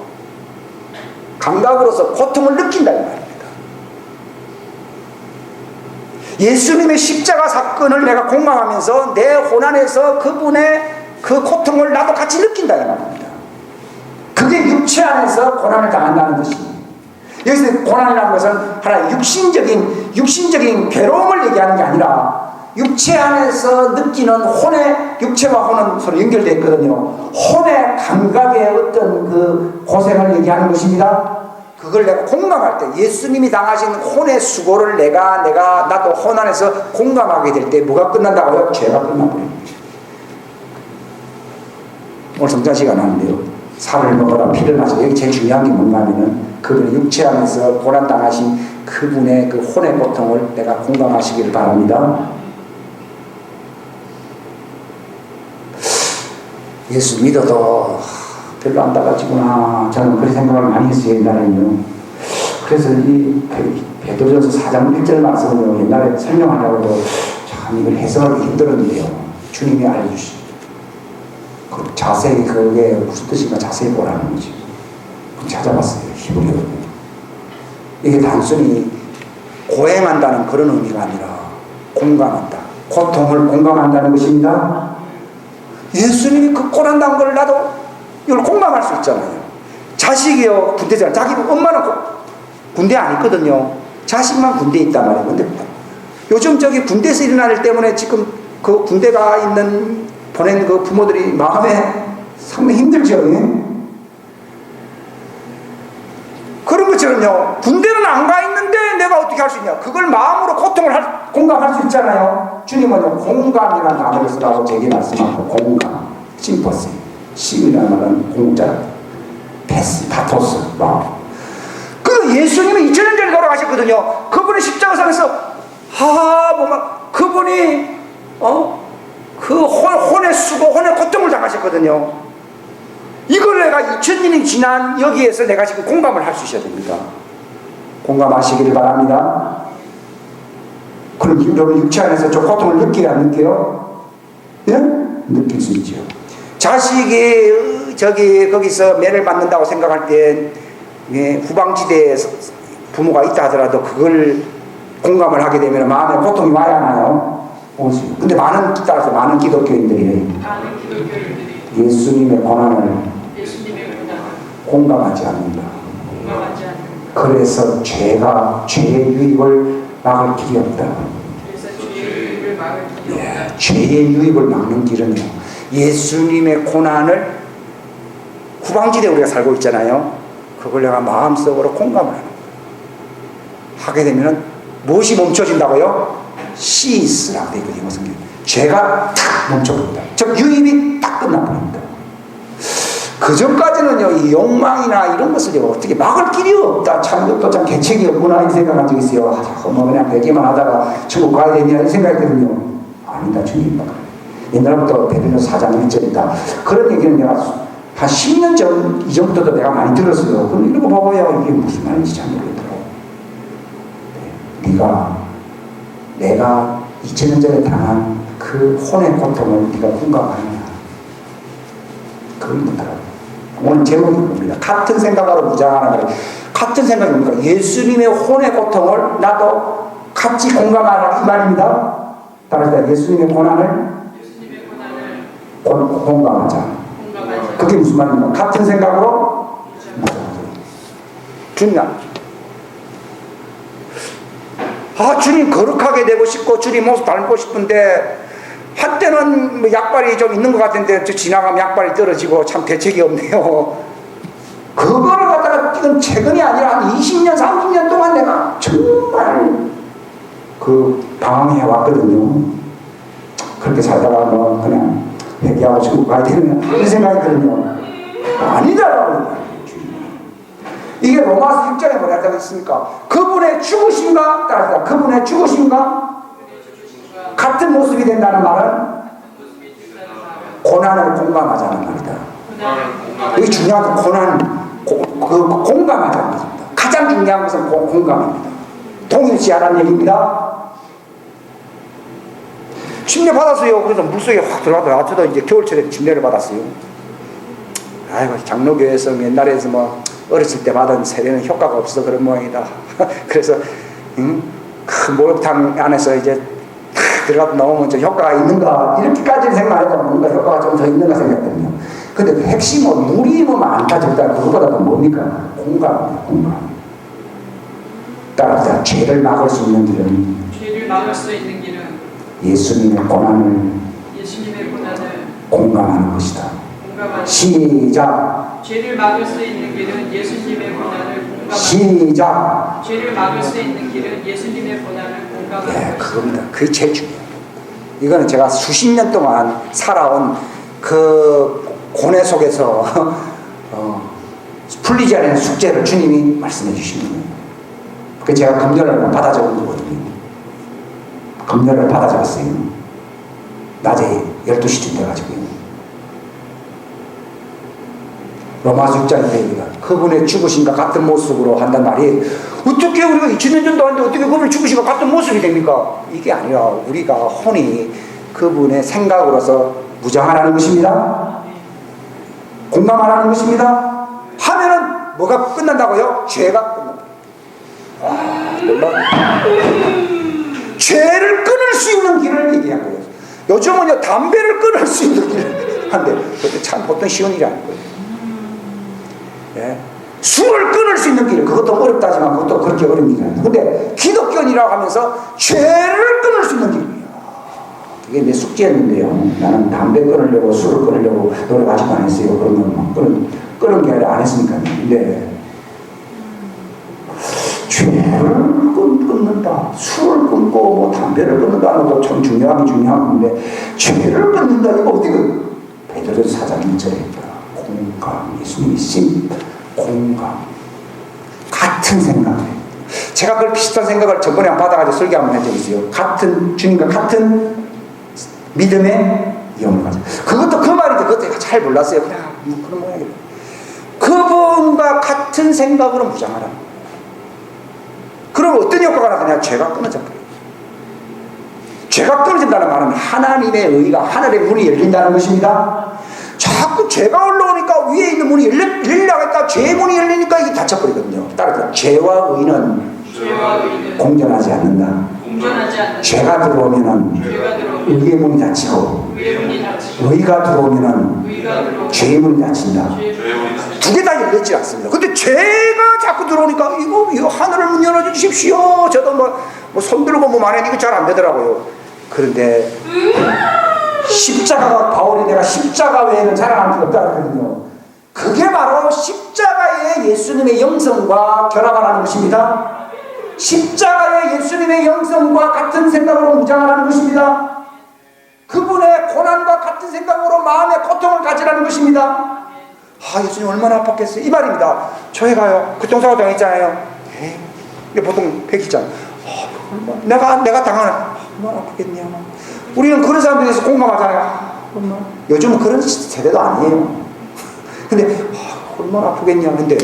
B: 고통을 느낀다 이 말입니다. 예수님의 십자가 사건을 내가 공감하면서 내 혼안에서 그분의 그 고통을 나도 같이 느낀다 이 말입니다. 그게 육체 안에서 고난을 당한다는 것입니다. 여기서 고난이라는 것은 하나의 육신적인 괴로움을 얘기하는 게 아니라 육체 안에서 느끼는 혼의, 육체와 혼은 서로 연결되어 있거든요. 혼의 감각의 어떤 그 고생을 얘기하는 것입니다. 그걸 내가 공감할 때 예수님이 당하신 혼의 수고를 나도 혼 안에서 공감하게 될 때 뭐가 끝난다고요? 죄가 끝나버립니다. 오늘 성찬 시간 하는데요. 살을 먹어라 피를 마셔. 여기 제일 중요한 게 뭔가 하면은 그분의 육체 안에서 고난당하신 그분의 그 혼의 고통을 내가 공감하시기를 바랍니다. 예수 믿어도 별로 안 달라지구나. 저는 그런 생각을 많이 했어요, 옛날에는요. 그래서 이 베드로전서 4장 1절 말씀을 옛날에 설명하려고 참 이걸 해석하기 힘들었는데요. 주님이 알려주십니다. 자세히 그게 무슨 뜻인가 자세히 보라는 거지. 찾아봤어요. 히브리어로. 이게 단순히 고행한다는 그런 의미가 아니라 공감한다. 고통을 공감한다는 것입니다. 예수님이 그 고난당한 걸 나도 이걸 공감할 수 있잖아요. 자식이요 군대잖아요. 자기 엄마는 군대 안 있거든요. 자식만 군대에 있단 말이에요. 근데 요즘 저기 군대에서 일어날 일 때문에 지금 그 군대가 있는 보낸 그 부모들이 마음에 상당히 힘들죠. 그런 것처럼요. 군대는 안 가 있는데 내가 어떻게 할 수 있냐. 그걸 마음으로 고통을 공감할 수 있잖아요. 주님은 공감이라는 단어를 쓰라고 제게 말씀하고 공감, 심퍼시, 심이라는 말은 공자, 파토스, 마음. 그 예수님이 2000년 전에 돌아가셨거든요. 그분이 십자가상에서 그분이 그 혼의 수고, 혼의 고통을 당하셨거든요. 이걸 내가 2000년이 지난 여기에서 내가 지금 공감을 할 수 있어야 됩니다. 공감하시기를 바랍니다. 그럼 여러분 육체 안에서 저 고통을 느끼게 안 느껴요? 예? 느낄 수 있죠. 자식이 거기서 매를 맞는다고 생각할 때 후방지대에 부모가 있다 하더라도 그걸 공감을 하게 되면 마음에 고통이 와야 하나요? 오지. 근데 많은 기독교인들이 예수님의 고난을 공감하지 않는다. 그래서 죄의 유입을 막을 길이 없다. 죄의 유입을 막는 길은요. 예수님의 고난을 후방지대에 우리가 살고 있잖아요. 그걸 내가 마음속으로 공감을 하는 거예요. 하게 되면 무엇이 멈춰진다고요? 시스라고 되어 있거든요. 성경. 죄가 탁 멈춰버린다. 즉 유입이 딱 끝나버립니다. 그 전까지는요, 이 욕망이나 이런 것을 어떻게 막을 길이 없다. 참, 이것도 참 대책이 없구나, 이 생각한 적이 있어요. 뭐 그냥 되기만 하다가 천국 가야 되냐, 이 생각했거든요. 아니다, 주님. 옛날부터 베드로 4장 1절이다. 그런 얘기는 내가 한 10년 전, 이전부터도 내가 많이 들었어요. 그럼 이런 거 봐봐야 이게 무슨 말인지 잘 모르겠더라고. 내가 2000년 전에 당한 그 혼의 고통을 네가 공감하느냐. 그걸 묻더라고요. 오늘 제목이 뭡니다. 같은 생각으로 무장하는 거예요. 같은 생각입니까? 예수님의 혼의 고통을 나도 같이 공감하라 이 말입니다. 따라서 예수님의 고난을 공감하자. 그게 무슨 말입니까? 같은 생각으로 주님, 주님 거룩하게 되고 싶고 주님 모습 닮고 싶은데 한때는 뭐 약발이 좀 있는 것 같은데 지나가면 약발이 떨어지고 참 대책이 없네요. 그거를 갖다가 지금 최근이 아니라 한 20년, 30년 동안 내가 정말 방황해 왔거든요. 그렇게 살다가 뭐 그냥 회개하고 천국 가야 되는 그런 생각이 들거든요. 아니다라고. 이게 로마서 6장에 뭐라 되어 있습니까? 그분의 죽으심과 따라서 그분의 죽으심과 같은 모습이 된다는 말은 고난을 공감하자는 말이다. 이게 중요한 건 공감하자는 말입니다. 가장 중요한 것은 공감입니다. 동일치 않은 얘기입니다. 침례 받았어요. 그래서 물속에 확 들어가더라. 저도 이제 겨울철에 침례를 받았어요. 아이고, 장로교에서 옛날에서 뭐 어렸을 때 받은 세례는 효과가 없어 그런 모양이다. 그래서 큰 목욕탕 안에서 이제 탁 들어가서 나오면 좀 효과가 있는가 이렇게까지 생각하니까 뭔가 효과가 좀 더 있는가 생각했거든요. 근데 그 핵심은 물이 뭐 많다 적다 그거보다 더 뭡니까? 공감입니다. 공감. 따라서 죄를 막을 수 있는 길은 예수님의 고난을 공감하는 것이다. 시작.
C: 죄를 막을 수 있는 길은 예수님의 고난을 공감하는
B: 시작.
C: 죄를 막을 수 있는 길은 예수님의 고난을 공감하는
B: 네, 그겁니다. 그게 제일 중요해요. 이거는 제가 수십 년 동안 살아온 그 고뇌 속에서 풀리지 않는 숙제를 주님이 말씀해 주시는 거예요. 그 제가 금전을 받아 적은 거거든요. 금전을 받아 적었어요. 낮에 12시쯤 돼가지고요. 로마서 6장에 얘기가 그분의 죽으심과 같은 모습으로 한단 말이에요. 어떻게 우리가 2000년 전도 하는데 어떻게 그분의 죽으심과 같은 모습이 됩니까? 이게 아니라 우리가 혼이 그분의 생각으로서 무장하라는 것입니다. 공감하라는 것입니다. 하면은 뭐가 끝난다고요? 죄가 끝난다. 몰라. 죄를 끊을 수 있는 길을 얘기한 거예요. 요즘은요 담배를 끊을 수 있는 길을 한데 그것도 참 보통 쉬운 일이 아닌 거예요. 예? 술을 끊을 수 있는 길, 그것도 어렵다지만 그것도 그렇게 어려운 일이 아니에요. 근데 기독교인이라고 하면서 죄를 끊을 수 있는 길이에요. 이게 내 숙제였는데요. 나는 담배 끊으려고 술을 끊으려고 노력 아직 안 했어요. 그러면 막 끊은 게 아니라 안 했으니까. 근데 죄를 끊는다, 술을 끊고 뭐 담배를 끊는다는 것도 참 중요한 건데 죄를 끊는다 이거 어떻게 베드로 4장 1절에 공감, 예수님이 심 공감, 같은 생각이에요. 제가 그걸 비슷한 생각을 저번에 받아가지고 설교 한번 한 적이 있어요. 같은 주님과 같은 믿음의 영을 가져. 그것도 그 말인데 그것도 제가 잘 몰랐어요. 그냥 그런 모양이에요. 그분과 같은 생각으로 무장하라. 그럼 어떤 효과가 나타나냐? 죄가 끊어져 버려요. 죄가 끊어진다는 말은 하나님의 의가 하늘의 문이 열린다는 것입니다. 자꾸 죄가 올라오니까 위에 있는 문이 열리려고 했다 죄의 문이 열리니까 이게 닫혀버리거든요. 따라서 죄와 의는 공존하지 않는다. 죄가 들어오면은 의의 문이 닫히고 의가 들어오면은 죄의 문이 닫힌다. 두 개 다 열렸지 않습니다. 근데 죄가 자꾸 들어오니까 이거 하늘을 문 열어주십시오. 저도 뭐 손들고 뭐 만약 이거 잘 안 되더라고요. 그런데 십자가가 바울이 내가 십자가 외에는 자랑할 게 없다 그러거든요. 그게 바로 십자가의 예수님의 영성과 결합을 하는 것입니다.
A: 십자가의 예수님의 영성과 같은 생각으로 무장을 하는 것입니다. 그분의 고난과 같은 생각으로 마음의 고통을 가지라는 것입니다. 아, 예수님 얼마나 아팠겠어요. 이 말입니다. 저희가요, 교통사고 당했잖아요. 이게 보통 백일장. 내가 당하는, 얼마나 아프겠냐. 우리는 그런 사람들에 대해서 공감하잖아요. 요즘은 그런 세대도 아니에요. 근데, 얼마나 아프겠냐. 근데,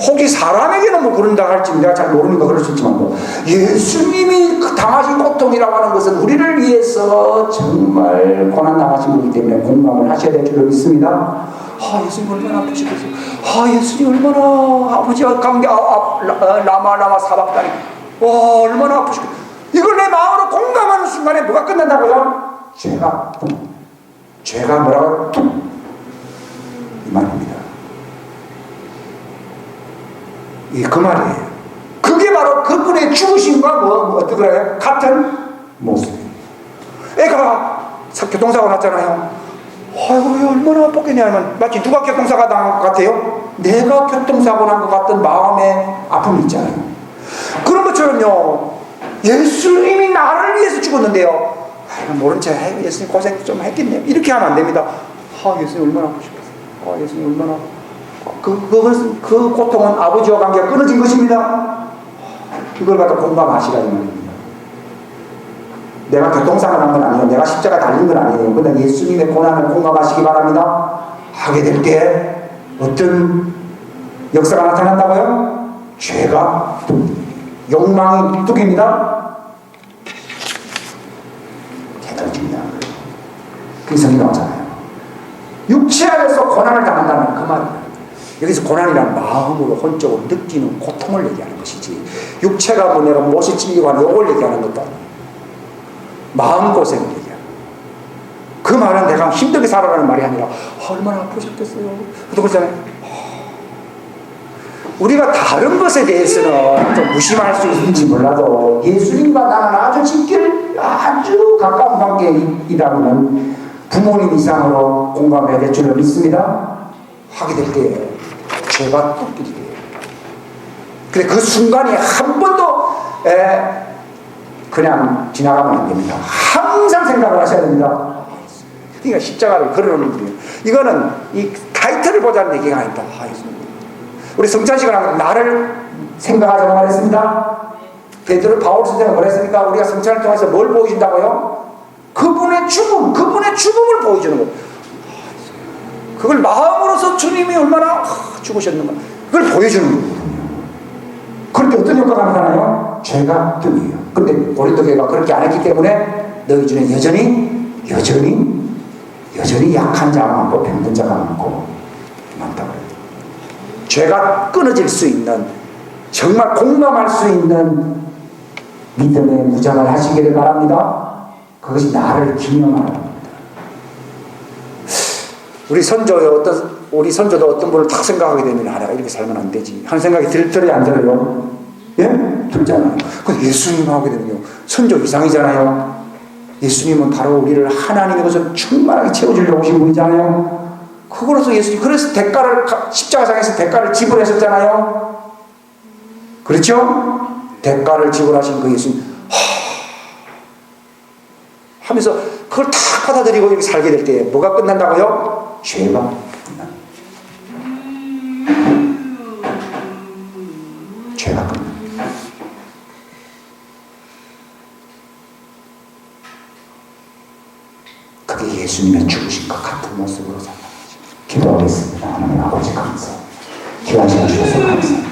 A: 혹시 사람에게는 뭐 그런다 할지 내가 잘 모르니까 그럴 수 있지만, 예수님이 당하신 고통이라고 하는 것은 우리를 위해서 정말 고난 당하신 거기 때문에 공감을 하셔야 될 줄로 믿습니다. 아, 예수님 얼마나 아프시겠어요. 아, 예수님 얼마나 아버지와 관계, 라마 사박다니. 와, 얼마나 아프시겠어요. 이걸 내 마음으로 공감하는 순간에 뭐가 끝난다고요? 죄가 뭐라고요? 이 말입니다. 그 말이에요. 그게 바로 그분의 죽으심과 어떻게 그래요? 같은 모습. 애가 교통사고 났잖아요. 아이고, 왜 얼마나 아팠겠냐 하면 마치 누가 교통사고 난 것 같아요? 내가 교통사고 난 것 같은 마음의 아픔이 있잖아요. 그런 것처럼요, 예수님이 나를 위해서 죽었는데요, 모른 체 예수님 고생 좀 했겠네요, 이렇게 하면 안 됩니다. 아, 예수님 얼마나 아프시겠어요. 아, 예수님 얼마나 그 고통은 아버지와 관계가 끊어진 것입니다. 이걸 갖다 공감하시라는 말입니다. 내가 교통사고 난 건 아니에요. 내가 십자가 달린 건 아니에요. 그런데 예수님의 고난을 공감하시기 바랍니다. 하게 될 때 어떤 역사가 나타난다고요? 죄가 욕망이 뚝입니다. 대단히 중요한 거예요. 그게 성경에 나오잖아요. 육체 안에서 고난을 당한다는 그 말이에요. 여기서 고난이란 마음으로 혼적으로 느끼는 고통을 얘기하는 것이지, 육체가 뭐 내가 못이 찔리고 하는 요걸 얘기하는 것도 아니에요. 마음고생을 얘기하는 거예요. 그 말은 내가 힘들게 살아가는 말이 아니라 얼마나 아프셨겠어요. 또 그러잖아요. 우리가 다른 것에 대해서는 좀 무심할 수 있는지 몰라도 예수님과 나는 아주 직결 아주 가까운 관계이라면 부모님 이상으로 공감해야 될 줄을 믿습니다. 하게 될 때 죄가 뚝끼게 돼요. 근데 그 순간이 한 번도 그냥 지나가면 안 됩니다. 항상 생각을 하셔야 됩니다. 그러니까 십자가를 걸어놓는 거예요. 이거는 이 타이틀을 보자는 얘기가 아닙니다. 우리 성찬식은 나를 생각하자고 말했습니다. 베드로 바울 선생은 뭐랬습니까? 우리가 성찬을 통해서 뭘 보여준다고요? 그분의 죽음을 보여주는 거예요. 그걸 마음으로서 주님이 얼마나 죽으셨는가, 그걸 보여주는 거예요. 그럴 때 어떤 효과가 나타나요? 죄가 뜸이에요. 근데 고린도 교회가 그렇게 안 했기 때문에 너희 중에 여전히 약한 자가 많고 병든 자가 많다고 해요. 죄가 끊어질 수 있는, 정말 공감할 수 있는 믿음의 무장을 하시기를 바랍니다. 그것이 나를 기념하는 겁니다. 우리 선조도 어떤 분을 딱 생각하게 되면, 내가 이렇게 살면 안 되지 하는 생각이 들어요, 안 들어요? 예? 들잖아요. 근데 예수님 하게 되면요, 선조 이상이잖아요. 예수님은 바로 우리를 하나님의 것을 충만하게 채워주려고 오신 분이잖아요. 그거로서 예수님, 그래서 십자가상에서 대가를 지불하셨잖아요. 그렇죠? 대가를 지불하신 그 예수님, 하면서 그걸 다 받아들이고 이렇게 살게 될 때 뭐가 끝난다고요? 죄가 끝난다. 죄가 끝난다. 그게 예수님의 죽으신 것 같은 모습으로 살아가죠. 기도하겠습니다. 하나님 아버지 감사. 귀한 시간 주셔서 감사합니다.